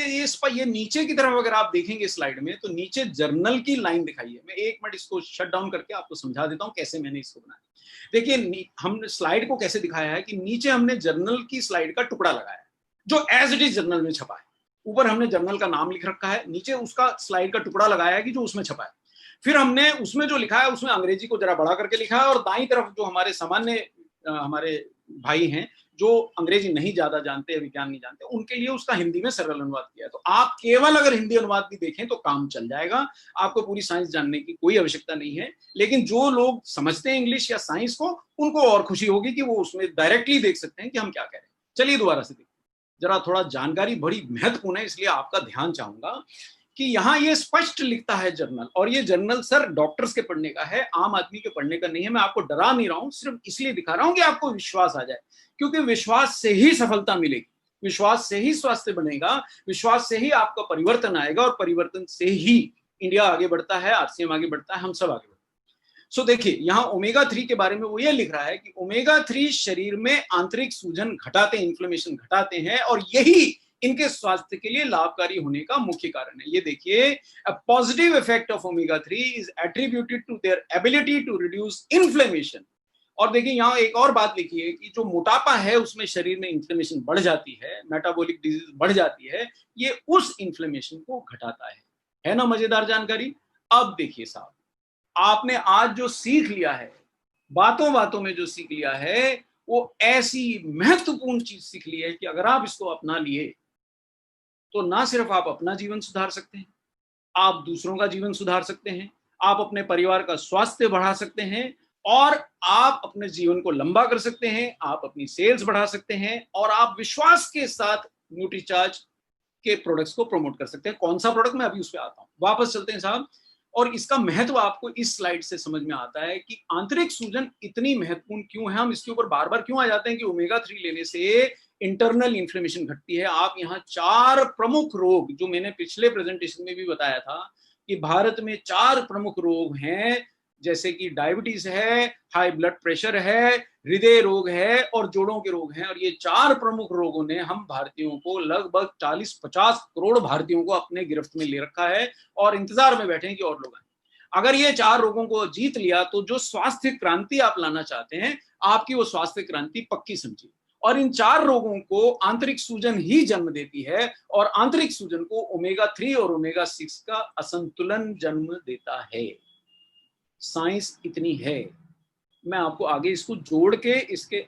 ये नीचे की तरफ अगर आप देखेंगे स्लाइड में तो नीचे जर्नल की लाइन दिखाई है। मैं एक मिनट इसको शट डाउन करके आपको समझा देता हूँ कैसे मैंने इसको बनाया। देखिए हमने स्लाइड को कैसे दिखाया है कि नीचे हमने जर्नल की स्लाइड का टुकड़ा लगाया है जो एज इट इज जर्नल में छपा है। ऊपर हमने जर्नल का नाम लिख रखा है, नीचे उसका स्लाइड का टुकड़ा लगाया है कि जो उसमें छपा है। फिर हमने उसमें जो लिखा है उसमें अंग्रेजी को जरा बड़ा करके लिखा है, और दाईं तरफ जो हमारे सामान्य हमारे भाई हैं जो अंग्रेजी नहीं ज्यादा जानते, विज्ञान नहीं जानते, उनके लिए उसका हिंदी में सरल अनुवाद किया है। तो आप केवल अगर हिंदी अनुवाद भी देखें तो काम चल जाएगा, आपको पूरी साइंस जानने की कोई आवश्यकता नहीं है। लेकिन जो लोग समझते हैं इंग्लिश या साइंस को, उनको और खुशी होगी कि वो उसमें डायरेक्टली देख सकते हैं कि हम क्या कह रहे हैं। चलिए दोबारा से देखिए, जरा थोड़ा जानकारी बड़ी महत्वपूर्ण है इसलिए आपका ध्यान चाहूंगा कि यहाँ ये स्पष्ट लिखता है जर्नल, और ये जर्नल सर डॉक्टर्स के पढ़ने का है, आम आदमी के पढ़ने का नहीं है। मैं आपको डरा नहीं रहा हूँ, सिर्फ इसलिए दिखा रहा हूँ कि आपको विश्वास आ जाए, क्योंकि विश्वास से ही सफलता मिलेगी, विश्वास से ही स्वास्थ्य बनेगा, विश्वास से ही आपका परिवर्तन आएगा, और परिवर्तन से ही इंडिया आगे बढ़ता है, आरसीएम आगे बढ़ता है, हम सब आगे बढ़ते हैं। सो देखिए यहाँ ओमेगा 3 के बारे में वो ये लिख रहा है कि ओमेगा 3 शरीर में आंतरिक सूजन घटाते हैं, इन्फ्लेमेशन घटाते हैं, और यही इनके स्वास्थ्य के लिए लाभकारी होने का मुख्य कारण है। ये देखिए, a positive effect of omega 3 is attributed to their ability to reduce inflammation. और देखिए यहाँ एक और बात लिखी है कि जो मोटापा है उसमें शरीर में इन्फ्लेमेशन बढ़ जाती है, मेटाबॉलिक डिजीज बढ़ जाती है, ये उस इन्फ्लेमेशन को घटाता है ना मजेदार जानकारी। अब देखिए साहब, आपने आज जो सीख लिया है, बातों बातों में जो सीख लिया है, वो ऐसी महत्वपूर्ण चीज सीख ली है कि अगर आप इसको अपना लिए तो ना सिर्फ आप अपना जीवन सुधार सकते हैं, आप दूसरों का जीवन सुधार सकते हैं, आप अपने परिवार का स्वास्थ्य बढ़ा सकते हैं, और आप अपने जीवन को लंबा कर सकते हैं, आप अपनी सेल्स बढ़ा सकते हैं, और आप विश्वास के साथ न्यूट्रीचार्ज के प्रोडक्ट्स को प्रमोट कर सकते हैं। कौन सा प्रोडक्ट, मैं अभी उस पर आता हूं। वापस चलते हैं साहब, और इसका महत्व आपको इस स्लाइड से समझ में आता है कि आंतरिक सूजन इतनी महत्वपूर्ण क्यों है। हम इसके ऊपर बार बार क्यों आ जाते हैं कि ओमेगा 3 लेने से इंटरनल इन्फ्लेमेशन घटती है। आप यहाँ 4 प्रमुख रोग, जो मैंने पिछले प्रेजेंटेशन में भी बताया था कि भारत में 4 प्रमुख रोग हैं, जैसे कि डायबिटीज है, हाई ब्लड प्रेशर है, हृदय रोग है और जोड़ों के रोग हैं। और ये 4 प्रमुख रोगों ने हम भारतीयों को, लगभग 40-50 करोड़ भारतीयों को अपने गिरफ्त में ले रखा है और इंतजार में बैठे हैं कि और लोग आए। अगर ये 4 रोगों को जीत लिया तो जो स्वास्थ्य क्रांति आप लाना चाहते हैं, आपकी वो स्वास्थ्य क्रांति पक्की समझिए। और इन 4 रोगों को आंतरिक सूजन ही जन्म देती है, और आंतरिक सूजन को ओमेगा 3 और ओमेगा 6 का असंतुलन जन्म देता है। साइंस इतनी है, मैं आपको आगे इसको जोड़ के इसके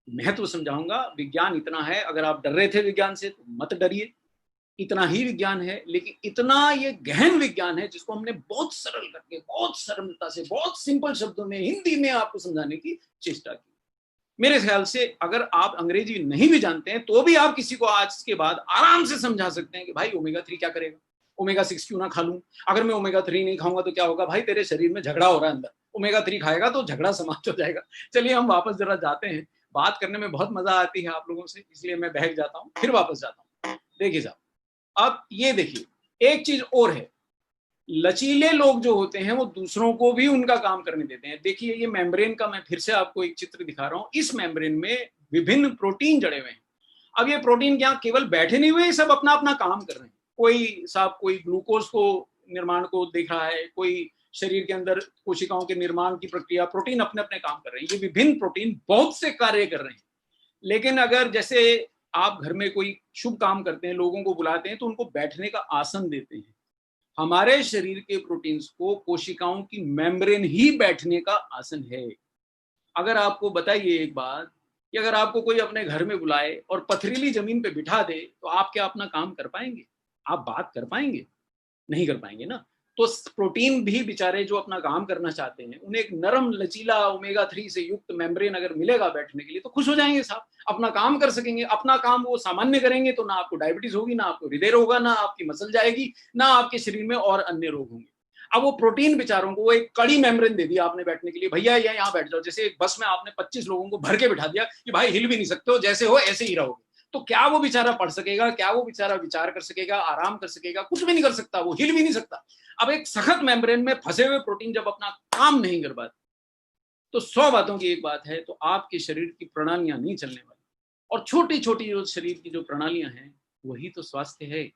महत्व समझाऊंगा। विज्ञान इतना है, अगर आप डर रहे थे विज्ञान से तो मत डरिए, इतना ही विज्ञान है। लेकिन इतना ये गहन विज्ञान है जिसको हमने बहुत सरल करके, बहुत सरलता से, बहुत सिंपल शब्दों में, हिंदी में आपको समझाने की चेष्टा की। मेरे ख्याल से अगर आप अंग्रेजी नहीं भी जानते हैं तो भी आप किसी को आज के बाद आराम से समझा सकते हैं कि भाई ओमेगा 3 क्या करेगा, ओमेगा 6 क्यों ना खा लूं, अगर मैं ओमेगा 3 नहीं खाऊंगा तो क्या होगा, भाई तेरे शरीर में झगड़ा हो रहा है अंदर, ओमेगा 3 खाएगा तो झगड़ा समाप्त हो जाएगा। चलिए हम वापस जरा जाते हैं, बात करने में बहुत मजा आती है आप लोगों से, इसलिए मैं बहक जाता हूँ, फिर वापस जाता हूँ। देखिए साहब, अब ये देखिए एक चीज और है, लचीले लोग जो होते हैं वो दूसरों को भी उनका काम करने देते हैं। देखिए ये मेम्ब्रेन का मैं फिर से आपको एक चित्र दिखा रहा हूँ। इस मेम्ब्रेन में विभिन्न प्रोटीन जड़े हुए हैं। अब ये प्रोटीन क्या केवल बैठे नहीं हुए, सब अपना अपना काम कर रहे हैं। कोई ग्लूकोज को निर्माण को देख रहा है, कोई शरीर के अंदर कोशिकाओं के निर्माण की प्रक्रिया, प्रोटीन अपने अपने काम कर रहे हैं। ये विभिन्न प्रोटीन बहुत से कार्य कर रहे हैं। लेकिन अगर जैसे आप घर में कोई शुभ काम करते हैं, लोगों को बुलाते हैं तो उनको बैठने का आसन देते हैं। हमारे शरीर के प्रोटीन्स को कोशिकाओं की मेम्ब्रेन ही बैठने का आसन है। अगर आपको बताइए एक बात कि अगर आपको कोई अपने घर में बुलाए और पथरीली जमीन पे बिठा दे तो आप क्या अपना काम कर पाएंगे, आप बात कर पाएंगे? नहीं कर पाएंगे ना। तो प्रोटीन भी बेचारे जो अपना काम करना चाहते हैं, उन्हें एक नरम लचीला ओमेगा 3 से युक्त मेम्ब्रेन अगर मिलेगा बैठने के लिए तो खुश हो जाएंगे साहब, अपना काम कर सकेंगे। अपना काम वो सामान्य करेंगे तो ना आपको डायबिटीज होगी, ना आपको हृदय रोग होगा, ना आपकी मसल जाएगी, ना आपके शरीर में और अन्य रोग होंगे। अब वो प्रोटीन बेचारों को वो एक कड़ी मेम्ब्रेन दे दिया आपने बैठने के लिए, भैया ये यहाँ बैठ जाओ। जैसे एक बस में आपने 25 लोगों को भर के बिठा दिया कि भाई हिल भी नहीं सकते हो, जैसे हो ऐसे ही रहोगे। तो क्या वो बेचारा पढ़ सकेगा, क्या वो बेचारा विचार कर सकेगा, आराम कर सकेगा? कुछ भी नहीं कर सकता, वो हिल भी नहीं सकता। अब एक सख्त मेम्ब्रेन में फंसे हुए प्रोटीन जब अपना काम नहीं कर पाते तो 100 बातों की एक बात है, तो आपके शरीर की प्रणालियां नहीं चलने वाली। और छोटी छोटी जो शरीर की जो प्रणालियां हैं वही तो स्वास्थ्य है।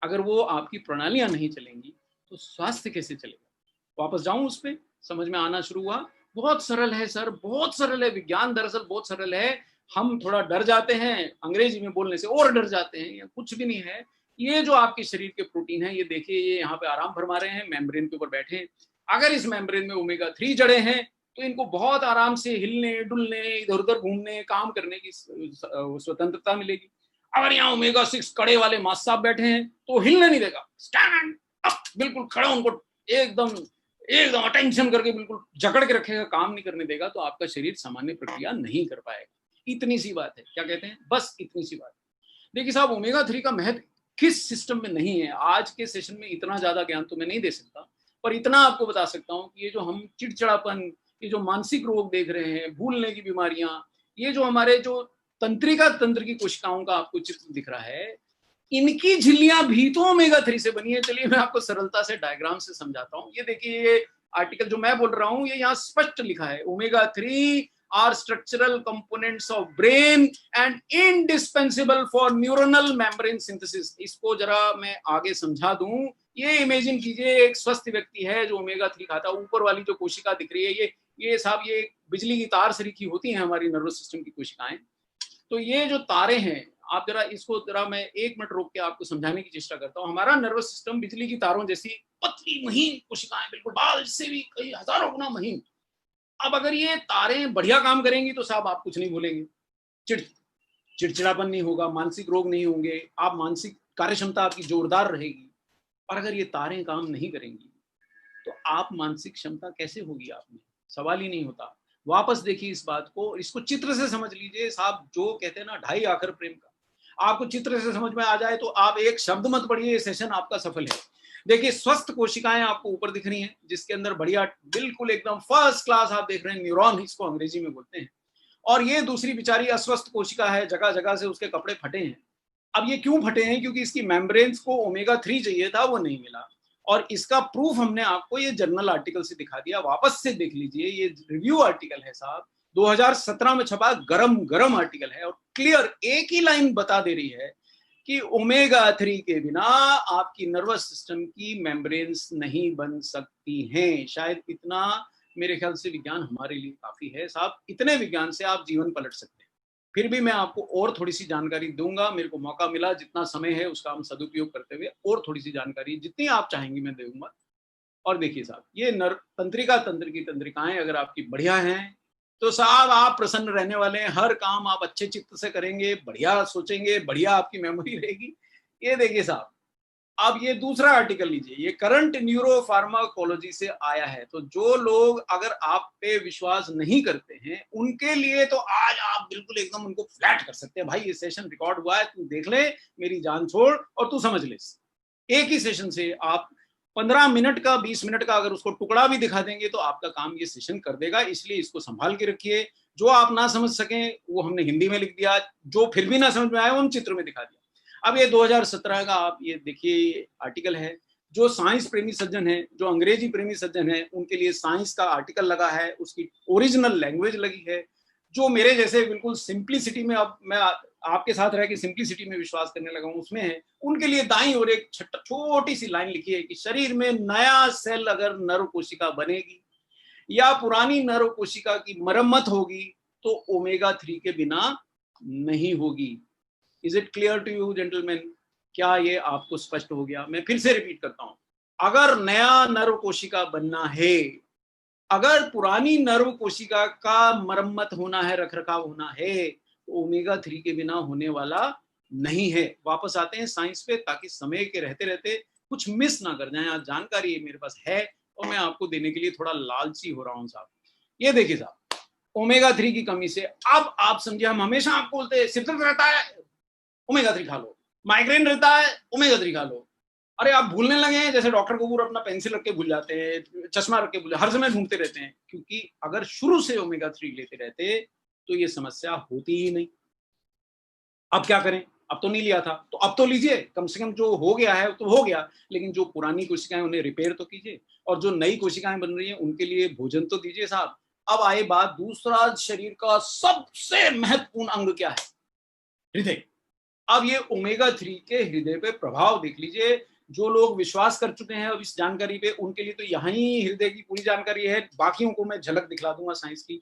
अगर वो आपकी प्रणालियां नहीं चलेंगी तो स्वास्थ्य कैसे चलेगा? वापस जाऊं उस पर, समझ में आना शुरू हुआ। बहुत सरल है सर, बहुत सरल है। विज्ञान दरअसल बहुत सरल है। हम थोड़ा डर जाते हैं अंग्रेजी में बोलने से, और डर जाते हैं। या कुछ भी नहीं है। ये जो आपके शरीर के प्रोटीन है, ये देखिए, ये यहाँ पे आराम फरमा रहे हैं, मेम्ब्रेन के ऊपर बैठे हैं। अगर इस मेम्ब्रेन में ओमेगा 3 जड़े हैं तो इनको बहुत आराम से हिलने डुलने, इधर उधर घूमने, काम करने की स्वतंत्रता मिलेगी। अगर यहाँ ओमेगा 6 कड़े वाले मास साहब बैठे हैं तो हिलने नहीं देगा, स्टैंड अप, बिल्कुल खड़ा, उनको एकदम एकदम अटेंशन करके बिल्कुल जकड़ के रखेगा, काम नहीं करने देगा। तो आपका शरीर सामान्य प्रक्रिया नहीं कर पाएगा। इतनी सी बात है, क्या कहते हैं, बस इतनी सी बात है। देखिए साहब, ओमेगा 3 का महत्व किस सिस्टम में नहीं है, आज के सेशन में इतना ज्यादा ज्ञान तो मैं नहीं दे सकता, पर इतना आपको बता सकता हूँ कि ये जो हम चिड़चिड़ापन, ये जो मानसिक रोग देख रहे हैं, भूलने की बीमारियां, ये जो हमारे जो तंत्र की कोशिकाओं का आपको चित्र दिख रहा है, इनकी झिल्लियां भी तो ओमेगा 3 से बनी है। चलिए मैं आपको सरलता से डायग्राम से समझाता हूँ। ये देखिए, ये आर्टिकल जो मैं बोल रहा हूँ ये यहाँ स्पष्ट लिखा है, omega 3 are structural components of brain and indispensable for neuronal membrane synthesis. इसको जरा मैं आगे समझा दूं। ये इमेजिन कीजिए, एक स्वस्थ व्यक्ति है जो ओमेगा 3 खाता है। ऊपर वाली जो कोशिका दिख रही है, ये साहब ये बिजली की तार सरीखी होती हैं हमारी नर्वस सिस्टम की कोशिकाएं। तो ये जो तारे हैं, आप जरा इसको जरा मैं 1 मिनट रोक के आपको समझाने की चेष्टा करता हूँ। हमारा नर्वस सिस्टम बिजली की तारों जैसी पतली महीन कोशिकाएं, बिल्कुल बाल से भी कई हजारों गुना महीन। अब अगर ये तारें बढ़िया काम करेंगी तो साहब आप कुछ नहीं भूलेंगे, चिड़चिड़ापन नहीं होगा, मानसिक रोग नहीं होंगे, आप मानसिक कार्यक्षमता आपकी जोरदार रहेगी। और अगर ये तारें काम नहीं करेंगी तो आप मानसिक क्षमता कैसे होगी आप में, सवाल ही नहीं होता। वापस देखिए इस बात को, इसको चित्र से समझ लीजिए साहब। जो कहते हैं ना ढाई आखर प्रेम का, आपको चित्र से समझ में आ जाए तो आप एक शब्द मत पढ़िए, ये सेशन आपका सफल है। देखिए स्वस्थ कोशिकाएं आपको ऊपर दिख रही हैं, जिसके अंदर बढ़िया बिल्कुल एकदम फर्स्ट क्लास आप देख रहे हैं न्यूरॉन, इसको अंग्रेजी में बोलते हैं। और ये दूसरी बेचारी अस्वस्थ कोशिका है, जगह जगह से उसके कपड़े फटे हैं। अब ये क्यों फटे हैं? क्योंकि इसकी मेम्ब्रेन्स को ओमेगा 3 चाहिए था, वो नहीं मिला। और इसका प्रूफ हमने आपको ये जर्नल आर्टिकल से दिखा दिया। वापस से देख लीजिए, ये रिव्यू आर्टिकल है साहब, 2017 में छपा, गरम आर्टिकल है और क्लियर एक ही लाइन बता दे रही है कि ओमेगा 3 के बिना आपकी नर्वस सिस्टम की मेम्ब्रेन्स नहीं बन सकती हैं। शायद इतना मेरे ख्याल से विज्ञान हमारे लिए काफी है साहब। इतने विज्ञान से आप जीवन पलट सकते हैं। फिर भी मैं आपको और थोड़ी सी जानकारी दूंगा, मेरे को मौका मिला, जितना समय है उसका हम सदुपयोग करते हुए और थोड़ी सी जानकारी जितनी आप चाहेंगी मैं दूंगा। और देखिए साहब, ये तंत्र की तंत्रिकाएं अगर आपकी बढ़िया हैं तो साहब आप प्रसन्न रहने वाले हैं। हर काम आप अच्छे चित्त से करेंगे, बढ़िया सोचेंगे, बढ़िया आपकी मेमोरी रहेगी। ये देखिए साहब, अब ये दूसरा आर्टिकल लीजिए, ये करंट न्यूरो फार्माकोलॉजी से आया है। तो जो लोग अगर आप पे विश्वास नहीं करते हैं उनके लिए तो आज आप बिल्कुल एकदम उनको फ्लैट कर सकते हैं। भाई ये सेशन रिकॉर्ड हुआ है, तू देख ले, मेरी जान छोड़ और तू समझ ले। एक ही सेशन से आप 15 मिनट का 20 मिनट का अगर उसको टुकड़ा भी दिखा देंगे तो आपका काम ये सेशन कर देगा। इसलिए इसको संभाल के रखिए। जो आप ना समझ सकें वो हमने हिंदी में लिख दिया, जो फिर भी ना समझ में आए वो हम चित्र में दिखा दिया। अब ये 2017 का आप ये देखिए आर्टिकल है। जो साइंस प्रेमी सज्जन है, जो अंग्रेजी प्रेमी सज्जन है, उनके लिए साइंस का आर्टिकल लगा है, उसकी ओरिजिनल लैंग्वेज लगी है। जो मेरे जैसे बिल्कुल सिंप्लिसिटी में, अब मैं आपके साथ रह के सिंप्लिसिटी में विश्वास करने लगा हूं, उसमें है। उनके लिए दाईं ओर एक छोटी सी लाइन लिखी है कि शरीर में नया सेल अगर नर्व कोशिका बनेगी या पुरानी नर्व कोशिका की मरम्मत होगी तो ओमेगा 3 के बिना नहीं होगी। Is it clear to you gentleman? क्या ये आपको स्पष्ट हो गया? मैं फिर से रिपीट करता हूं, अगर नया नर्व कोशिका बनना है, अगर पुरानी नर्व कोशिका का मरम्मत होना है, रखरखाव होना है, तो ओमेगा 3 के बिना होने वाला नहीं है। वापस आते हैं साइंस पे, ताकि समय के रहते रहते कुछ मिस ना कर जाए। आज जानकारी मेरे पास है और मैं आपको देने के लिए थोड़ा लालची हो रहा हूं साहब। ये देखिए साहब, ओमेगा 3 की कमी से, अब आप समझिए, हम हमेशा आपको बोलते हैं सिर दर्द रहता है ओमेगा 3 खा लो, माइग्रेन रहता है ओमेगा 3 खा लो। अरे आप भूलने लगे हैं, जैसे डॉक्टर कपूर अपना पेंसिल रख के भूल जाते हैं, चश्मा रख के भूल, हर समय ढूंढते रहते हैं। क्योंकि अगर शुरू से ओमेगा 3 लेते रहते तो ये समस्या होती ही नहीं। अब क्या करें? अब तो नहीं लिया था तो अब तो लीजिए, कम से कम जो हो गया है तो हो गया, लेकिन जो पुरानी कोशिकाएं उन्हें रिपेयर तो कीजिए, और जो नई कोशिकाएं बन रही हैं उनके लिए भोजन तो दीजिए साहब। अब आए बात, दूसरा शरीर का सबसे महत्वपूर्ण अंग क्या है? हृदय। अब ये ओमेगा 3 के हृदय पे प्रभाव देख लीजिए। जो लोग विश्वास कर चुके हैं अब इस जानकारी पे, उनके लिए तो यहाँ ही हृदय की पूरी जानकारी है। बाकियों को मैं झलक दिखला दूंगा साइंस की।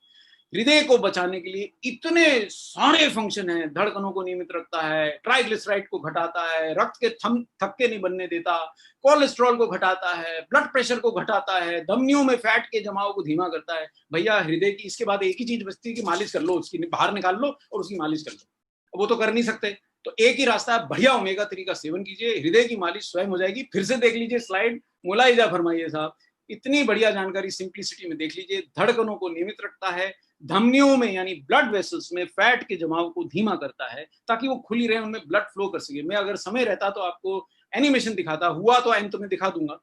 हृदय को बचाने के लिए इतने सारे फंक्शन हैं। धड़कनों को नियमित रखता है, ट्राइग्लिसराइड को घटाता है, रक्त के थक्के नहीं बनने देता, कोलेस्ट्रॉल को घटाता है, ब्लड प्रेशर को घटाता है, धमनियों में फैट के जमाव को धीमा करता है। भैया हृदय की इसके बाद एक ही चीज बचती है कि मालिश कर लो, उसकी बाहर निकाल लो और उसकी मालिश कर लो। वो तो कर नहीं सकते, तो एक ही रास्ता है, बढ़िया ओमेगा 3 का सेवन कीजिए, हृदय की मालिश स्वयं हो जाएगी। फिर से देख लीजिए स्लाइड, मुलाहिजा फरमाइए साहब, इतनी बढ़िया जानकारी सिंप्लिसिटी में देख लीजिए। धड़कनों को नियमित रखता है, धमनियों में यानी ब्लड वेसल्स में फैट के जमाव को धीमा करता है ताकि वो खुली रहे, उनमें ब्लड फ्लो कर सके। मैं अगर समय रहता तो आपको एनिमेशन दिखाता, हुआ तो एंड में दिखा दूंगा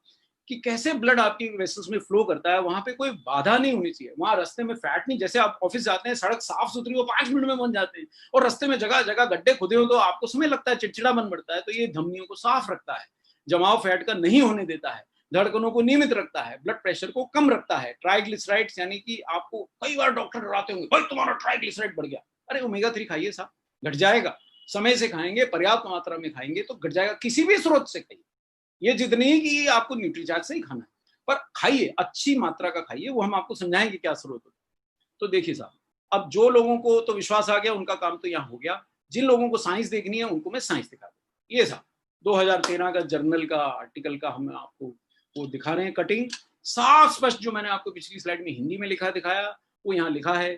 कि कैसे ब्लड आपकी वेसल्स में फ्लो करता है। वहां पे कोई बाधा नहीं होनी चाहिए, वहां रास्ते में फैट नहीं। जैसे आप ऑफिस जाते हैं, सड़क साफ सुथरी हो 5 मिनट में बन जाते हैं, और रास्ते में जगह जगह गड्ढे खुदे हो तो आपको समय लगता है, चिड़चिड़ापन बढ़ता है। तो ये धमनियों को साफ रखता है, जमाव फैट का नहीं होने देता है। धड़कनों को नियमित रखता है, ब्लड प्रेशर को कम रखता है। ट्राइग्लिसराइड्स यानी कि आपको कई बार डॉक्टर डराते होंगे, भाई तुम्हारा ट्राइग्लिसराइड बढ़ गया। अरे ओमेगा 3 खाइए साहब, घट जाएगा। समय से खाएंगे, पर्याप्त मात्रा में खाएंगे तो घट जाएगा। किसी भी स्रोत से खाइए, ये जिद नहीं कि आपको न्यूट्रीचार्ज से ही खाना है, पर खाइए, अच्छी मात्रा का खाइए। वो हम आपको समझाएंगे क्या स्रोत होता है। तो देखिए साहब, अब जो लोगों को तो विश्वास आ गया उनका काम तो यहाँ हो गया। जिन लोगों को साइंस देखनी है उनको मैं साइंस दिखा दूँ। ये साहब 2013 का जर्नल का आर्टिकल का हम आपको वो दिखा रहे हैं कटिंग, साफ स्पष्ट। जो मैंने आपको पिछली स्लाइड में हिंदी में लिखा दिखाया वो यहाँ लिखा है,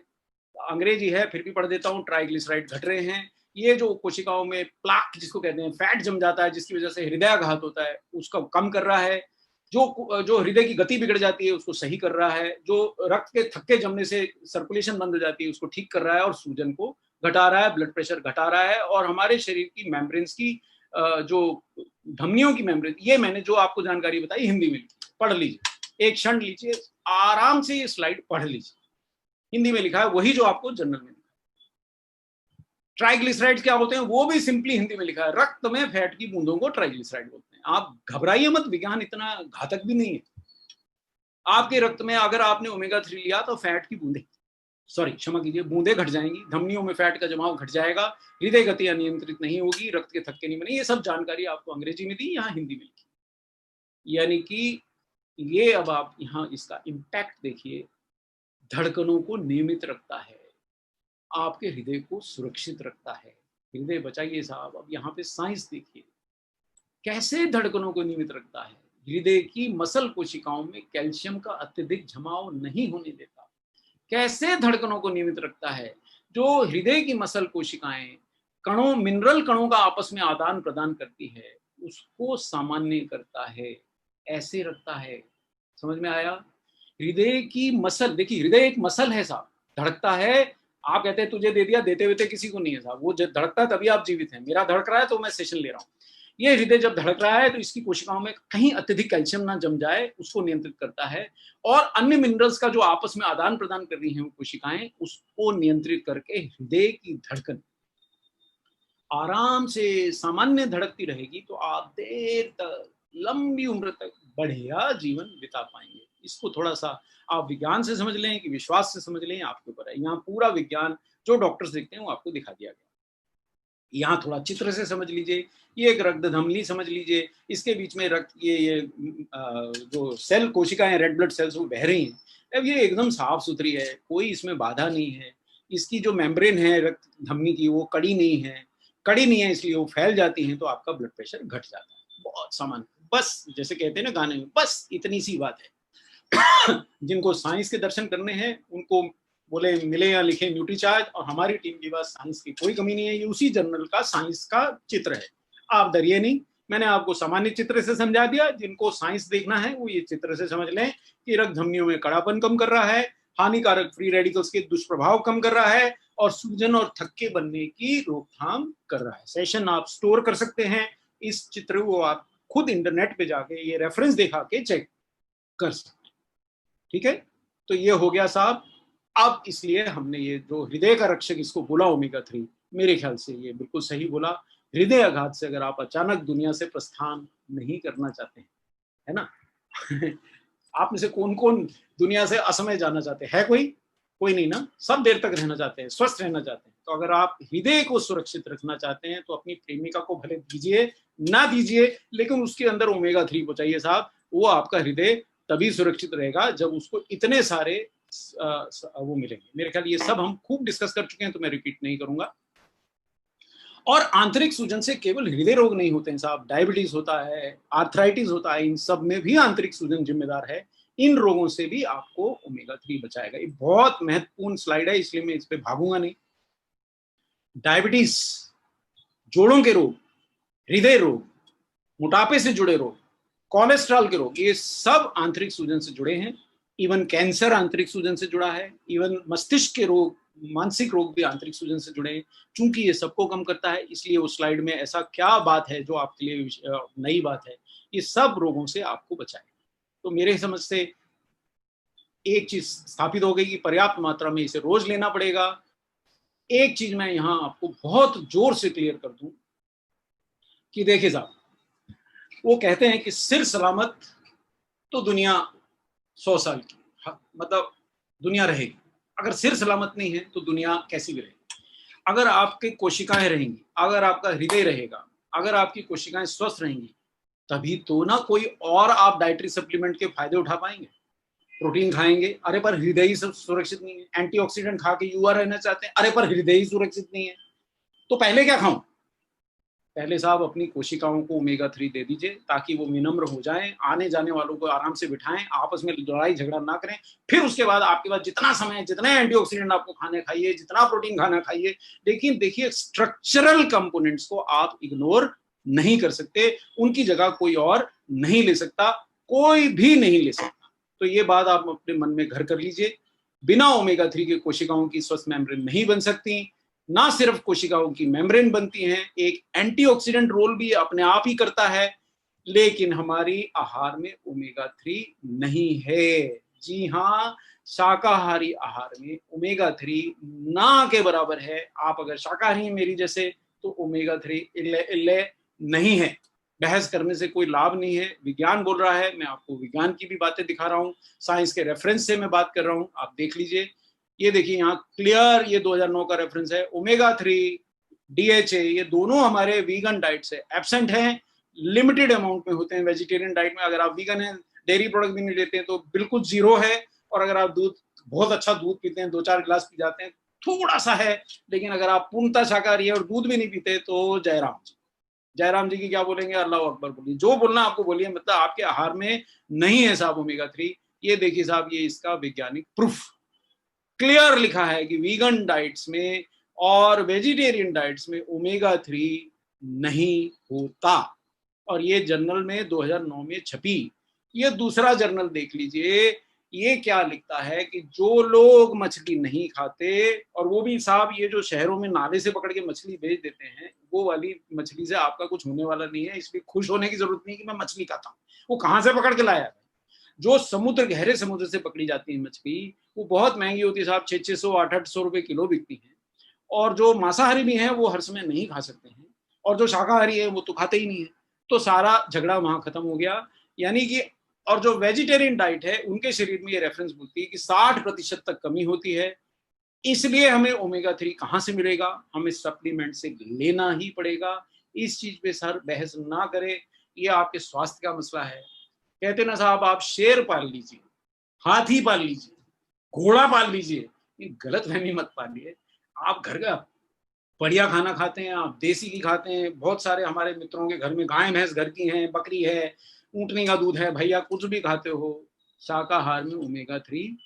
अंग्रेजी है फिर भी पढ़ देता हूँ। ट्राइग्लिसराइड घट रहे हैं। ये जो कोशिकाओं में प्लाक जिसको कहते हैं, फैट जम जाता है जिसकी वजह से हृदयाघात होता है, उसका कम कर रहा है। जो हृदय की गति बिगड़ जाती है उसको सही कर रहा है। जो रक्त के थक्के जमने से सर्कुलेशन बंद हो जाती है उसको ठीक कर रहा है, और सूजन को घटा रहा है, ब्लड प्रेशर घटा रहा है। और हमारे शरीर की मेम्ब्रेन्स की जो धमनियों की मेम्ब्रेन, ये मैंने जो आपको जानकारी बताई हिंदी में, पढ़ लीजिए, एक क्षण लीजिए, आराम से ये स्लाइड पढ़ लीजिए। हिंदी में लिखा है वही जो आपको जर्नल में। ट्राइग्लिसराइड्स क्या होते हैं वो भी सिंपली हिंदी में लिखा है, रक्त में फैट की बूंदों को ट्राइग्लिसराइड बोलते हैं। आप घबराइए मत, विज्ञान इतना घातक भी नहीं है। आपके रक्त में अगर आपने ओमेगा 3 लिया तो फैट की बूंदे, सॉरी क्षमा कीजिए, बूंदे घट जाएंगी, धमनियों में फैट का जमाव घट जाएगा, हृदय गति अनियंत्रित नहीं होगी, रक्त के थक्के नहीं बने। ये सब जानकारी आपको अंग्रेजी में दी, यहाँ हिंदी में लिखी। यानी कि ये अब आप यहाँ इसका इम्पैक्ट देखिए, धड़कनों को नियमित रखता है, आपके हृदय को सुरक्षित रखता है। हृदय बचाइए साहब। अब यहाँ पे साइंस देखिए कैसे धड़कनों को नियमित रखता है। हृदय की मसल कोशिकाओं में कैल्शियम का अत्यधिक जमाव नहीं होने देता। कैसे धड़कनों को नियमित रखता है, जो हृदय की मसल कोशिकाएं कणों, मिनरल कणों का आपस में आदान प्रदान करती है, उसको सामान्य करता है, ऐसे रखता है। समझ में आया? हृदय की मसल, देखिए हृदय एक मसल है साहब, धड़कता है। आप कहते हैं तुझे दे दिया, देते हुए किसी को नहीं है साहब, वो जब धड़कता है तभी आप जीवित हैं। मेरा धड़क रहा है तो मैं सेशन ले रहा हूँ। ये हृदय जब धड़क रहा है तो इसकी कोशिकाओं में कहीं अत्यधिक कैल्शियम ना जम जाए, उसको नियंत्रित करता है। और अन्य मिनरल्स का जो आपस में आदान प्रदान कर रही हैं वो कोशिकाएं, उसको नियंत्रित करके हृदय की धड़कन आराम से सामान्य धड़कती रहेगी, तो आप देर तक, लंबी उम्र तक बढ़िया जीवन बिता पाएंगे। इसको थोड़ा सा आप विज्ञान से समझ लें कि विश्वास से समझ लें, आपके ऊपर है। यहाँ पूरा विज्ञान जो डॉक्टर्स देखते हैं वो आपको दिखा दिया गया। यहाँ थोड़ा चित्र से समझ लीजिए, ये एक रक्त धमनी समझ लीजिए, इसके बीच में रक्त ये जो सेल कोशिकाएं, रेड ब्लड सेल्स वो बह रही हैं। अब ये एकदम साफ सुथरी है, कोई इसमें बाधा नहीं है। इसकी जो मेम्ब्रेन है रक्त धमनी की वो कड़ी नहीं है, इसलिए वो फैल जाती हैं, तो आपका ब्लड प्रेशर घट जाता है। बहुत सामान्य, बस जैसे कहते हैं ना गाने में, बस इतनी सी बात है। जिनको साइंस के दर्शन करने हैं उनको बोले मिले या लिखे न्यूट्रीचार्ज, और हमारी टीम के पास साइंस की कोई कमी नहीं है। ये उसी जर्नल का साइंस का चित्र है, आप डरिए नहीं। मैंने आपको सामान्य चित्र से समझा दिया, जिनको साइंस देखना है वो ये चित्र से समझ लें कि रक्त धमनियों में कड़ापन कम कर रहा है, हानिकारक फ्री रेडिकल्स के दुष्प्रभाव कम कर रहा है, और सूजन और थक्के बनने की रोकथाम कर रहा है। सेशन आप स्टोर कर सकते हैं, इस चित्र को आप खुद इंटरनेट पे जाके ये रेफरेंस दिखा के चेक कर सकते हैं। ठीक है, तो ये हो गया साहब। अब इसलिए हमने ये जो हृदय का रक्षक इसको बोला ओमेगा 3, मेरे ख्याल से ये बिल्कुल सही बोला। हृदय आघात से अगर आप अचानक दुनिया से प्रस्थान नहीं करना चाहते हैं, है ना? आप में से कौन कौन दुनिया से असमय जाना चाहते हैं? है कोई नहीं ना? सब देर तक रहना चाहते हैं, स्वस्थ रहना चाहते हैं। तो अगर आप हृदय को सुरक्षित रखना चाहते हैं तो अपनी प्रेमिका को भले दीजिए ना दीजिए, लेकिन उसके अंदर ओमेगा 3 पहुंचाइए साहब। वो आपका हृदय तभी सुरक्षित रहेगा जब उसको इतने सारे वो मिलेंगे। मेरे ख्याल ये सब हम खूब डिस्कस कर चुके हैं, तो मैं रिपीट नहीं करूंगा। और आंतरिक सूजन से केवल हृदय रोग नहीं होते हैं साहब, डायबिटीज होता है, आर्थराइटिस होता है, इन सब में भी आंतरिक सूजन जिम्मेदार है। इन रोगों से भी आपको ओमेगा 3 बचाएगा। ये बहुत महत्वपूर्ण स्लाइड है, इसलिए मैं इस पे भागूंगा नहीं। डायबिटीज, जोड़ों के रोग, हृदय रोग, मोटापे से जुड़े रोग, कोलेस्ट्रॉल के रोग, ये सब आंतरिक सूजन से जुड़े हैं। इवन कैंसर आंतरिक सूजन से जुड़ा है। इवन मस्तिष्क के रोग, मानसिक रोग भी आंतरिक सूजन से जुड़े हैं। चूंकि ये सबको कम करता है, इसलिए उस स्लाइड में ऐसा क्या बात है जो आपके लिए नई बात है, ये सब रोगों से आपको बचाए। तो मेरे समझ से एक चीज स्थापित हो गई कि पर्याप्त मात्रा में इसे रोज लेना पड़ेगा। एक चीज मैं यहां आपको बहुत जोर से क्लियर कर दूं कि देखिए साहब, वो कहते हैं कि सिर सलामत तो दुनिया 100 साल की, मतलब दुनिया रहेगी। अगर सिर सलामत नहीं है तो दुनिया कैसी भी रहेगी। अगर आपकी कोशिकाएं रहेंगी, अगर आपका हृदय रहेगा, अगर आपकी कोशिकाएं स्वस्थ रहेंगी, तभी तो ना कोई और आप डाइटरी सप्लीमेंट के फायदे उठा पाएंगे। प्रोटीन खाएंगे, अरे पर हृदय ही सुरक्षित नहीं है। एंटीऑक्सीडेंट खा के युवा रहना चाहते हैं, अरे पर हृदय ही सुरक्षित नहीं है। तो पहले क्या खाऊं? पहले साहब अपनी कोशिकाओं को ओमेगा 3 दे दीजिए, ताकि वो विनम्र हो जाएं, आने जाने वालों को आराम से बिठाएं, आपस में लड़ाई झगड़ा ना करें। फिर उसके बाद आपके पास जितना समय है, जितने एंटीऑक्सीडेंट आपको खाने खाइए, जितना प्रोटीन खाना खाइए। लेकिन देखिए, स्ट्रक्चरल कंपोनेंट्स को आप इग्नोर नहीं कर सकते, उनकी जगह कोई और नहीं ले सकता, कोई भी नहीं ले सकता। तो ये बात आप अपने मन में घर कर लीजिए। बिना ओमेगा 3 के कोशिकाओं की स्वस्थ मेम्ब्रेन नहीं बन सकती। ना सिर्फ कोशिकाओं की मेम्ब्रेन बनती हैं, एक एंटीऑक्सीडेंट रोल भी अपने आप ही करता है। लेकिन हमारी आहार में ओमेगा 3 नहीं है। जी हाँ, शाकाहारी आहार में ओमेगा 3 ना के बराबर है। आप अगर शाकाहारी हैं मेरी जैसे, तो ओमेगा 3 इल्ले इल्ले नहीं है। बहस करने से कोई लाभ नहीं है। विज्ञान बोल रहा है, मैं आपको विज्ञान की भी बातें दिखा रहा हूँ, साइंस के रेफरेंस से मैं बात कर रहा हूँ। आप देख लीजिए, ये देखिए यहाँ क्लियर, ये 2009 का रेफरेंस है। ओमेगा 3, DHA, ये दोनों हमारे वीगन डाइट से एब्सेंट हैं, लिमिटेड अमाउंट में होते हैं वेजिटेरियन डाइट में। अगर आप वीगन हैं, डेयरी प्रोडक्ट भी नहीं लेते हैं, तो बिल्कुल जीरो है। और अगर आप दूध, बहुत अच्छा दूध पीते हैं, 2-4 गिलास पी जाते हैं, थोड़ा सा है। लेकिन अगर आप पूर्णतः शाकाहारी है और दूध भी नहीं पीते, तो जयराम जी, जयराम जी की क्या बोलेंगे? अल्लाह अकबर बोलिए, जो बोलना आपको बोलिए। मतलब आपके आहार में नहीं है साहब ओमेगा 3। ये देखिए साहब, ये इसका वैज्ञानिक प्रूफ क्लियर लिखा है कि वीगन डाइट्स में और वेजिटेरियन डाइट्स में ओमेगा 3 नहीं होता। और ये जर्नल में 2009 में छपी। ये दूसरा जर्नल देख लीजिए, ये क्या लिखता है कि जो लोग मछली नहीं खाते, और वो भी साहब ये जो शहरों में नाले से पकड़ के मछली बेच देते हैं, वो वाली मछली से आपका कुछ होने वाला नहीं है। इसलिए खुश होने की जरूरत नहीं कि मैं मछली खाता हूँ। वो कहाँ से पकड़ के लाया है? जो समुद्र, गहरे समुद्र से पकड़ी जाती है मछली, वो बहुत महंगी होती है साहब, 600 800 रुपए किलो बिकती है। और जो मांसाहारी भी हैं वो हर समय नहीं खा सकते हैं, और जो शाकाहारी है वो तो खाते ही नहीं है। तो सारा झगड़ा वहां खत्म हो गया। यानी कि, और जो वेजिटेरियन डाइट है उनके शरीर में ये रेफरेंस बोलती है कि 60% तक कमी होती है। इसलिए हमें ओमेगा 3 कहाँ से मिलेगा? हमें सप्लीमेंट से लेना ही पड़ेगा। इस चीज पे सर बहस ना करें, ये आपके स्वास्थ्य का मसला है। कहते ना साहब, आप शेर पाल लीजिए, हाथी पाल लीजिए, घोड़ा पाल लीजिए, ये गलत फहमी मत पालिए। आप घर का बढ़िया खाना खाते हैं, आप देसी घी खाते हैं। बहुत सारे हमारे मित्रों के घर में गाय भैंस घर की हैं, बकरी है, ऊँटनी का दूध है, भैया कुछ भी खाते हो, शाकाहार में ओमेगा 3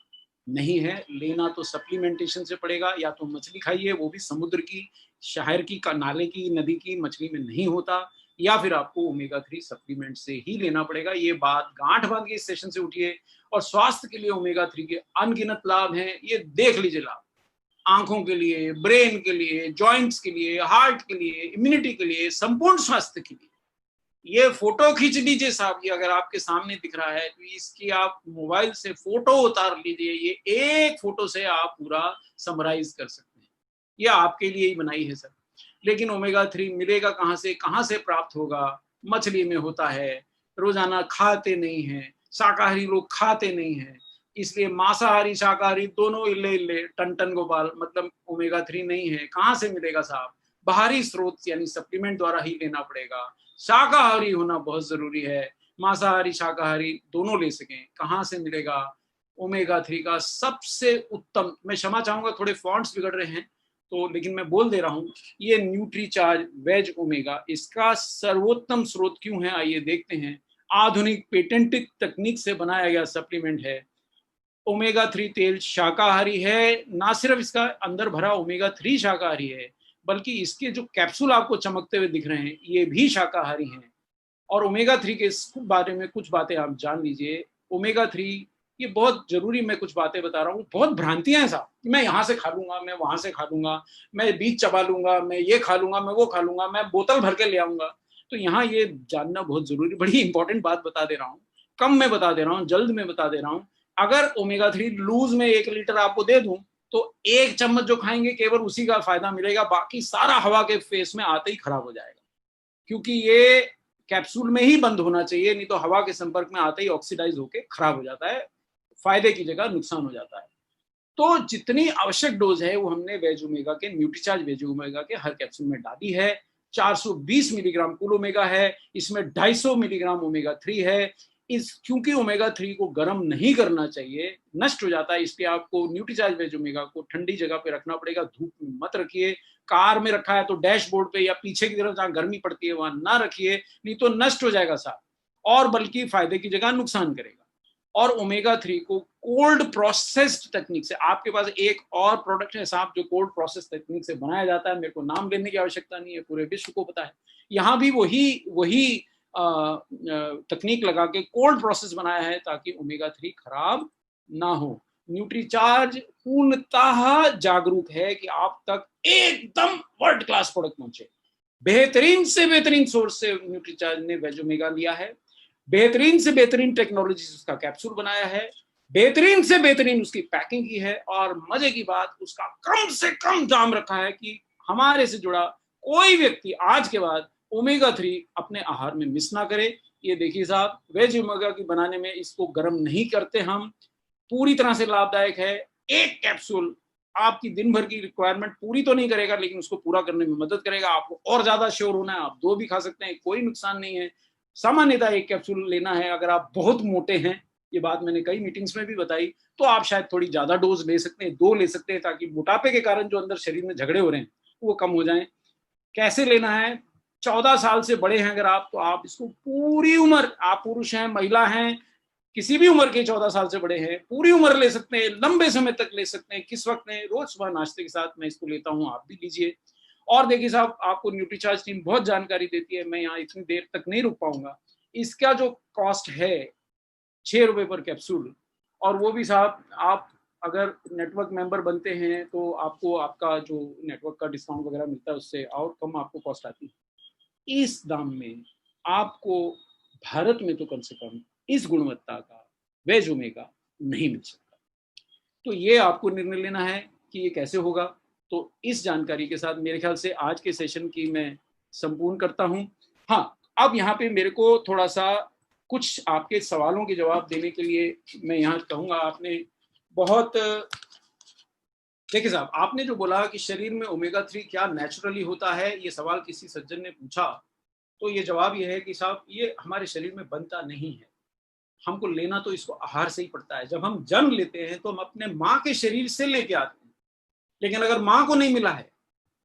नहीं है। लेना तो सप्लीमेंटेशन से पड़ेगा। या तो मछली खाइए, वो भी समुद्र की, शहर की, नाले की, नदी की मछली में नहीं होता, या फिर आपको ओमेगा 3 सप्लीमेंट से ही लेना पड़ेगा। ये बात गांठ बांध के इस सेशन से उठिए। और स्वास्थ्य के लिए ओमेगा 3 के अनगिनत लाभ हैं, ये देख लीजिए लाभ। आंखों के लिए, ब्रेन के लिए, जॉइंट्स के लिए, हार्ट के लिए, इम्यूनिटी के लिए, संपूर्ण स्वास्थ्य के लिए। ये फोटो खींच लीजिए साहब, ये अगर आपके सामने दिख रहा है तो इसकी आप मोबाइल से फोटो उतार लीजिए। ये एक फोटो से आप पूरा समराइज कर सकते हैं। ये आपके लिए ही बनाई है सर। लेकिन ओमेगा 3 मिलेगा कहाँ से प्राप्त होगा? मछली में होता है, रोजाना खाते नहीं है, शाकाहारी लोग खाते नहीं है, इसलिए मांसाहारी शाकाहारी दोनों इल्ले इल्ले टन टन गोपाल, मतलब ओमेगा 3 नहीं है। कहाँ से मिलेगा साहब? बाहरी स्रोत यानी सप्लीमेंट द्वारा ही लेना पड़ेगा। शाकाहारी होना बहुत जरूरी है, मांसाहारी शाकाहारी दोनों ले सकें। कहाँ से मिलेगा? ओमेगा 3 का सबसे उत्तम, मैं क्षमा चाहूंगा थोड़े फॉन्ट्स बिगड़ रहे हैं तो, लेकिन मैं बोल दे रहा हूँ, ये न्यूट्रीचार्ज वेज ओमेगा, इसका सर्वोत्तम स्रोत क्यों है आइए देखते हैं। आधुनिक पेटेंटेड तकनीक से बनाया गया सप्लीमेंट है। ओमेगा 3 तेल शाकाहारी है, ना सिर्फ इसका अंदर भरा ओमेगा 3 शाकाहारी है, बल्कि इसके जो कैप्सूल आपको चमकते हुए दिख रहे हैं ये भी शाकाहारी हैं। और ओमेगा 3 के बारे में कुछ बातें आप जान लीजिए। ओमेगा 3 ये बहुत जरूरी, मैं कुछ बातें बता रहा हूँ। बहुत भ्रांतियां हैं साहब, मैं यहाँ से खा लूंगा, मैं वहां से खा लूंगा, मैं बीज चबा लूंगा, मैं ये खा लूंगा, मैं वो खा लूंगा, मैं बोतल भर के ले आऊंगा। तो यहाँ ये जानना बहुत जरूरी, बड़ी इंपॉर्टेंट बात बता दे रहा हूँ। कम में बता दे रहा हूँ, जल्द में बता दे रहा हूँ। अगर ओमेगा 3 लूज में 1 लीटर आपको दे दूं, तो 1 चम्मच जो खाएंगे केवल उसी का फायदा मिलेगा, बाकी सारा हवा के फेस में आते ही खराब हो जाएगा। क्योंकि ये कैप्सूल में ही बंद होना चाहिए, नहीं तो हवा के संपर्क में आते ही ऑक्सीडाइज होकर खराब हो जाता है, फायदे की जगह नुकसान हो जाता है। तो जितनी आवश्यक डोज है वो हमने वेज ओमेगा के, न्यूट्रीचार्ज वेज ओमेगा के हर कैप्सूल में डाली है। 420 मिलीग्राम कुल ओमेगा है, इसमें 250 मिलीग्राम ओमेगा 3 है। इस क्योंकि ओमेगा 3 को गर्म नहीं करना चाहिए, नष्ट हो जाता है, इसलिए आपको न्यूट्रीचार्ज वेज ओमेगा को ठंडी जगह पे रखना पड़ेगा, धूप में मत रखिए। कार में रखा है तो डैशबोर्ड पे या पीछे की तरफ जहां गर्मी पड़ती है वहां ना रखिए, नहीं तो नष्ट हो जाएगा साथ, और बल्कि फायदे की जगह नुकसान करेगा। और ओमेगा 3 को कोल्ड प्रोसेस्ड टेक्निक से, आपके पास एक और प्रोडक्ट है साहब जो कोल्ड प्रोसेस टेक्निक से बनाया जाता है, मेरे को नाम लेने की आवश्यकता नहीं है, पूरे विश्व को पता है। यहाँ भी वही तकनीक लगा के कोल्ड प्रोसेस बनाया है ताकि ओमेगा 3 खराब ना हो। न्यूट्रीचार्ज पूर्णतः जागरूक है कि आप तक एकदम वर्ल्ड क्लास प्रोडक्ट पहुंचे। बेहतरीन से बेहतरीन सोर्स से न्यूट्रीचार्ज ने वेज ओमेगा लिया है, बेहतरीन से बेहतरीन टेक्नोलॉजी से उसका कैप्सूल बनाया है, बेहतरीन से बेहतरीन उसकी पैकिंग की है, और मजे की बात उसका कम से कम दाम रखा है कि हमारे से जुड़ा कोई व्यक्ति आज के बाद ओमेगा 3 अपने आहार में मिस ना करे। ये देखिए साहब, वेज ओमेगा की बनाने में इसको गर्म नहीं करते हम, पूरी तरह से लाभदायक है। एक कैप्सूल आपकी दिन भर की रिक्वायरमेंट पूरी तो नहीं करेगा, लेकिन उसको पूरा करने में मदद करेगा। आपको और ज्यादा श्योर होना है, आप 2 भी खा सकते हैं, कोई नुकसान नहीं है। सामान्यतः एक कैप्सूल लेना है अगर आप बहुत मोटे हैं, ये बात मैंने कई मीटिंग्स में भी बताई, तो आप शायद थोड़ी ज्यादा डोज ले सकते हैं, 2 ले सकते हैं, ताकि मोटापे के कारण जो अंदर शरीर में झगड़े हो रहे हैं वो कम हो जाएं। कैसे लेना है? 14 साल से बड़े हैं अगर आप, तो आप इसको पूरी उम्र, आप पुरुष हैं महिला हैं, किसी भी उम्र के 14 साल से बड़े हैं, पूरी उम्र ले सकते हैं, लंबे समय तक ले सकते हैं। किस वक्त नहीं, रोज सुबह नाश्ते के साथ मैं इसको लेता हूँ, आप भी लीजिए। और देखिए साहब, आपको न्यूट्रीचार्ज टीम बहुत जानकारी देती है, मैं यहाँ इतनी देर तक नहीं रुक पाऊंगा। इसका जो कॉस्ट है 6 रुपए पर कैप्सूल, और वो भी साहब आप अगर नेटवर्क मेंबर बनते हैं तो आपको आपका जो नेटवर्क का डिस्काउंट वगैरह मिलता है उससे और कम आपको कॉस्ट आती है। इस दाम में आपको भारत में तो कम से कम इस गुणवत्ता का वेज ओमेगा नहीं मिल सकता। तो ये आपको निर्णय लेना है कि ये कैसे होगा। तो इस जानकारी के साथ मेरे ख्याल से आज के सेशन की मैं संपूर्ण करता हूं। हाँ, अब यहाँ पे मेरे को थोड़ा सा कुछ आपके सवालों के जवाब देने के लिए मैं यहाँ कहूँगा। आपने बहुत, देखिए साहब, आपने जो बोला कि शरीर में ओमेगा 3 क्या नेचुरली होता है, ये सवाल किसी सज्जन ने पूछा, तो ये जवाब ये है कि साहब ये हमारे शरीर में बनता नहीं है, हमको लेना तो इसको आहार से ही पड़ता है। जब हम जन्म लेते हैं तो हम अपने माँ के शरीर से लेके आते हैं, लेकिन अगर माँ को नहीं मिला है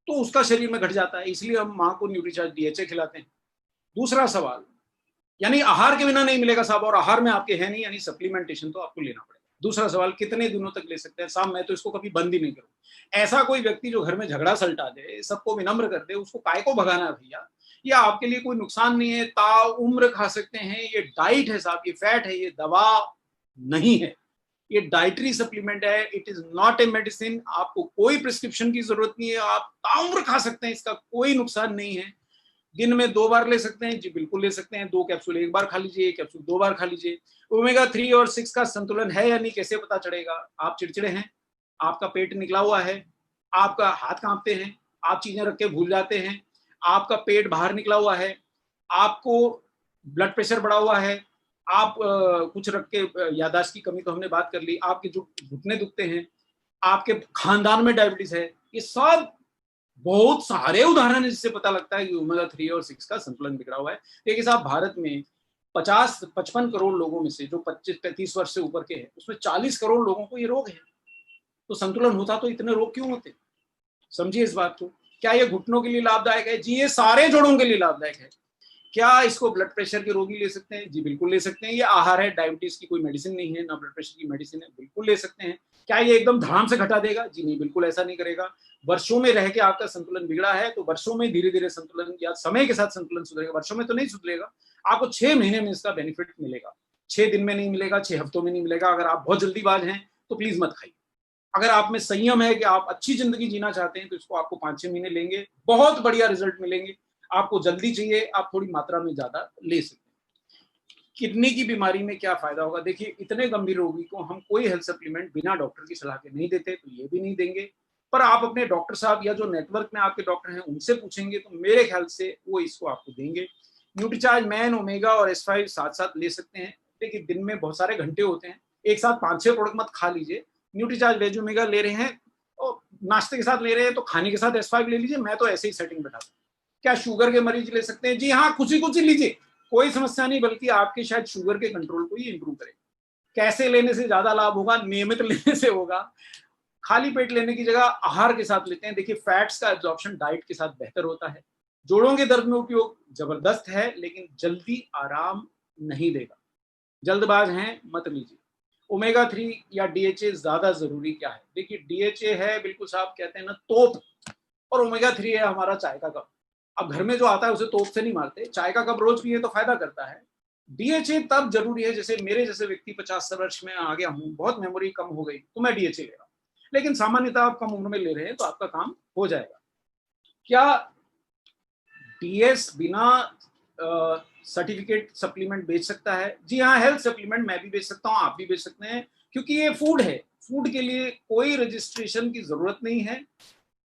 तो उसका शरीर में घट जाता है, इसलिए हम माँ को न्यूट्रीचार्ज DHA खिलाते हैं। दूसरा सवाल, यानी आहार के बिना नहीं मिलेगा साहब, और आहार में आपके है नहीं, यानी सप्लीमेंटेशन तो आपको लेना पड़ेगा। दूसरा सवाल, कितने दिनों तक ले सकते हैं साहब? मैं तो इसको कभी बंद ही नहीं करूँ। ऐसा कोई व्यक्ति जो घर में झगड़ा सलटा दे, सबको विनम्र कर दे, उसको काय को भगाना है भैया? ये आपके लिए कोई नुकसान नहीं है, ताउम्र खा सकते हैं। ये डाइट है साहब, ये फैट है, ये दवा नहीं है, ये डाइटरी सप्लीमेंट है, it is not a medicine. आपको कोई प्रिस्क्रिप्शन की जरूरत नहीं है, आप ताउम्र खा सकते हैं, इसका कोई नुकसान नहीं है। दिन में 2 बार ले सकते हैं जी, बिल्कुल ले सकते हैं। 2 कैप्सूल 1 बार खा लीजिए, 1 कैप्सूल 2 बार खा लीजिए। ओमेगा 3 और 6 का संतुलन है या नहीं कैसे पता चलेगा? आप चिड़चिड़े हैं, आपका पेट निकला हुआ है, आपका हाथ कांपते हैं, आप चीजें रख के भूल जाते हैं, आपका पेट बाहर निकला हुआ है, आपको ब्लड प्रेशर बढ़ा हुआ है, आप कुछ रख के, याददाश्त की कमी तो हमने बात कर ली, आपके जो घुटने दुखते हैं, आपके खानदान में डायबिटीज है, ये सब बहुत सारे उदाहरण है जिससे पता लगता है कि ओमेगा 3 और 6 का संतुलन बिगड़ा हुआ है। देखिए साहब, भारत में 55 करोड़ लोगों में से जो 25-35 वर्ष से ऊपर के हैं, उसमें 40 करोड़ लोगों को ये रोग है। तो संतुलन होता तो इतने रोग क्यों होते? समझिए इस बात को। क्या ये घुटनों के लिए लाभदायक है? जी, ये सारे जोड़ों के लिए लाभदायक है। क्या इसको ब्लड प्रेशर के रोगी ले सकते हैं? जी बिल्कुल ले सकते हैं। ये आहार है, डायबिटीज की कोई मेडिसिन नहीं है, ना ब्लड प्रेशर की मेडिसिन है, बिल्कुल ले सकते हैं। क्या ये एकदम धड़ाम से घटा देगा? जी नहीं, बिल्कुल ऐसा नहीं करेगा। वर्षों में रह के आपका संतुलन बिगड़ा है तो वर्षों में धीरे धीरे संतुलन या समय के साथ संतुलन सुधरेगा, वर्षों में तो नहीं सुधरेगा। आपको 6 महीने में इसका बेनिफिट मिलेगा, 6 दिन में नहीं मिलेगा, 6 हफ्तों में नहीं मिलेगा। अगर आप बहुत जल्दीबाज हैं तो प्लीज मत खाइए। अगर आप में संयम है कि आप अच्छी जिंदगी जीना चाहते हैं तो इसको आपको 5-6 महीने लेंगे, बहुत बढ़िया रिजल्ट मिलेंगे। आपको जल्दी चाहिए, आप थोड़ी मात्रा में ज्यादा ले सकते हैं। किडनी की बीमारी में क्या फायदा होगा? देखिए, इतने गंभीर रोगी को हम कोई हेल्थ सप्लीमेंट बिना डॉक्टर की सलाह के नहीं देते, तो ये भी नहीं देंगे। पर आप अपने डॉक्टर साहब या जो नेटवर्क में आपके डॉक्टर हैं उनसे पूछेंगे तो मेरे ख्याल से वो इसको आपको देंगे। न्यूट्रीचार्ज मैन, ओमेगा और S5 साथ साथ ले सकते हैं। देखिए दिन में बहुत सारे घंटे होते हैं, एक साथ 5-6 प्रोडक्ट मत खा लीजिए। न्यूट्रीचार्ज वेज ओमेगा ले रहे हैं और नाश्ते के साथ ले रहे हैं तो खाने के साथ S5 ले लीजिए। मैं तो ऐसे ही सेटिंग बैठा हूँ। क्या शुगर के मरीज ले सकते हैं? जी हाँ, कुछ ही लीजिए, कोई समस्या नहीं, बल्कि आपके शायद शुगर के कंट्रोल को ही इंप्रूव करे। कैसे लेने से ज्यादा लाभ होगा? नियमित लेने से होगा। खाली पेट लेने की जगह आहार के साथ लेते हैं। देखिए फैट्स का एब्जॉर्प्शन डाइट के साथ बेहतर होता है। जोड़ों के दर्द में उपयोग जबरदस्त है, लेकिन जल्दी आराम नहीं देगा। जल्दबाज हैं मत लीजिए। ओमेगा 3 या DHA ज्यादा जरूरी क्या है? देखिए DHA है बिल्कुल साहब कहते हैं ना तोप, और ओमेगा 3 है हमारा चाय का कप। अब घर में जो आता है उसे तोप से नहीं मारते, चाय का कप रोज पिए तो फायदा करता है। DHA तब जरूरी है, जैसे मेरे जैसे व्यक्ति 50 वर्ष में आ गया हूँ, बहुत मेमोरी कम हो गई तो मैं DHA ले रहा हूँ, लेकिन सामान्यतः आप कम उम्र में ले रहे हैं तो आपका काम हो जाएगा। क्या DS बिना सर्टिफिकेट सप्लीमेंट बेच सकता है? जी हाँ, हेल्थ सप्लीमेंट मैं भी बेच सकता हूँ, आप भी बेच सकते हैं, क्योंकि ये फूड है। फूड के लिए कोई रजिस्ट्रेशन की जरूरत नहीं है।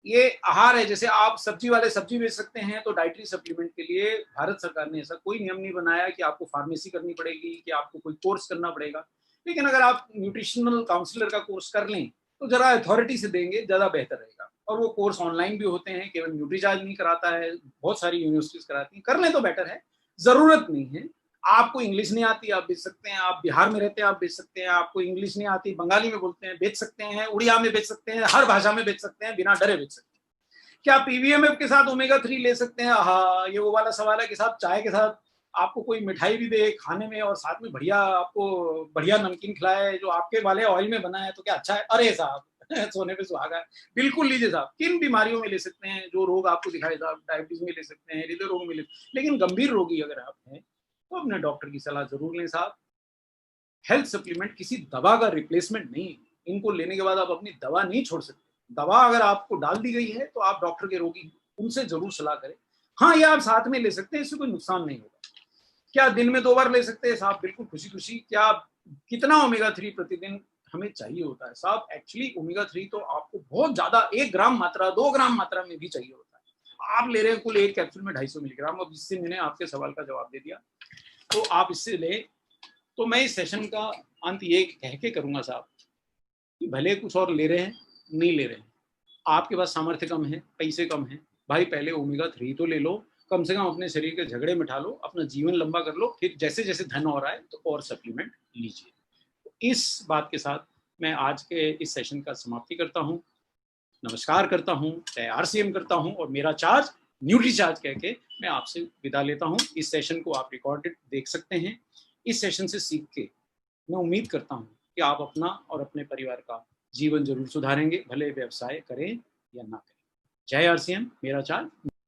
ये आहार है, जैसे आप सब्जी वाले सब्जी बेच सकते हैं, तो डाइटरी सप्लीमेंट के लिए भारत सरकार ने ऐसा कोई नियम नहीं बनाया कि आपको फार्मेसी करनी पड़ेगी, कि आपको कोई कोर्स करना पड़ेगा। लेकिन अगर आप न्यूट्रिशनल काउंसलर का कोर्स कर लें तो जरा अथॉरिटी से देंगे, ज्यादा बेहतर रहेगा। और वो कोर्स ऑनलाइन भी होते हैं, केवल न्यूट्रीचार्ज नहीं कराता है, बहुत सारी यूनिवर्सिटीज कराती हैं। कर लें तो बेटर है, जरूरत नहीं है। आपको इंग्लिश नहीं आती आप बेच सकते हैं, आप बिहार में रहते हैं आप बेच सकते हैं, आपको इंग्लिश नहीं आती बंगाली में बोलते हैं बेच सकते हैं, उड़िया में बेच सकते हैं, हर भाषा में बेच सकते हैं, बिना डरे बेच सकते हैं। क्या PVMF के साथ ओमेगा 3 ले सकते हैं? हाँ, ये वो वाला सवाल है कि साहब चाय के साथ आपको कोई मिठाई भी दे खाने में और साथ में बढ़िया आपको बढ़िया नमकीन खिलाए जो आपके वाले ऑयल में बना है, तो क्या अच्छा है? अरे साहब सोने पे सुहागा है। बिल्कुल लीजिए साहब। किन बीमारियों में ले सकते हैं? जो रोग आपको दिखाए साहब, डायबिटीज में ले सकते हैं, हृदय रोग में ले, लेकिन गंभीर रोगी अगर आप हैं तो अपने डॉक्टर की सलाह जरूर लें साहब। हेल्थ सप्लीमेंट किसी दवा का रिप्लेसमेंट नहीं है। इनको लेने के बाद आप अपनी दवा नहीं छोड़ सकते। दवा अगर आपको डाल दी गई है तो आप डॉक्टर के रोगी उनसे जरूर सलाह करें। हाँ, ये आप साथ में ले सकते हैं, इससे कोई नुकसान नहीं होगा। क्या दिन में 2 बार ले सकते हैं साहब? बिल्कुल खुशी खुशी। क्या कितना ओमेगा 3 प्रतिदिन हमें चाहिए होता है साहब? एक्चुअली ओमेगा 3 तो आपको बहुत ज्यादा 1 ग्राम मात्रा 2 ग्राम मात्रा में भी चाहिए होता है। आप ले रहे हैं कुल एक कैप्सूल में 250 मिलीग्राम। अब इससे मैंने आपके सवाल का जवाब दे दिया, तो आप इससे लें। तो मैं इस सेशन का अंत ये कह के करूंगा साहब कि भले कुछ और ले रहे हैं नहीं ले रहे हैं, आपके पास सामर्थ्य कम है, पैसे कम है, भाई पहले ओमेगा 3 तो ले लो, कम से कम अपने शरीर के झगड़े मिटा लो, अपना जीवन लंबा कर लो, फिर जैसे जैसे धन हो रहा है तो और सप्लीमेंट लीजिए। तो इस बात के साथ मैं आज के इस सेशन का समाप्ति करता हूँ। नमस्कार करता हूँ, RCM करता हूँ और मेरा चार्ज न्यूट्री चार्ज कह के मैं आपसे विदा लेता हूँ। इस सेशन को आप रिकॉर्डेड देख सकते हैं। इस सेशन से सीख के मैं उम्मीद करता हूँ कि आप अपना और अपने परिवार का जीवन जरूर सुधारेंगे, भले व्यवसाय करें या ना करें। जय RCM, मेरा चार्ज।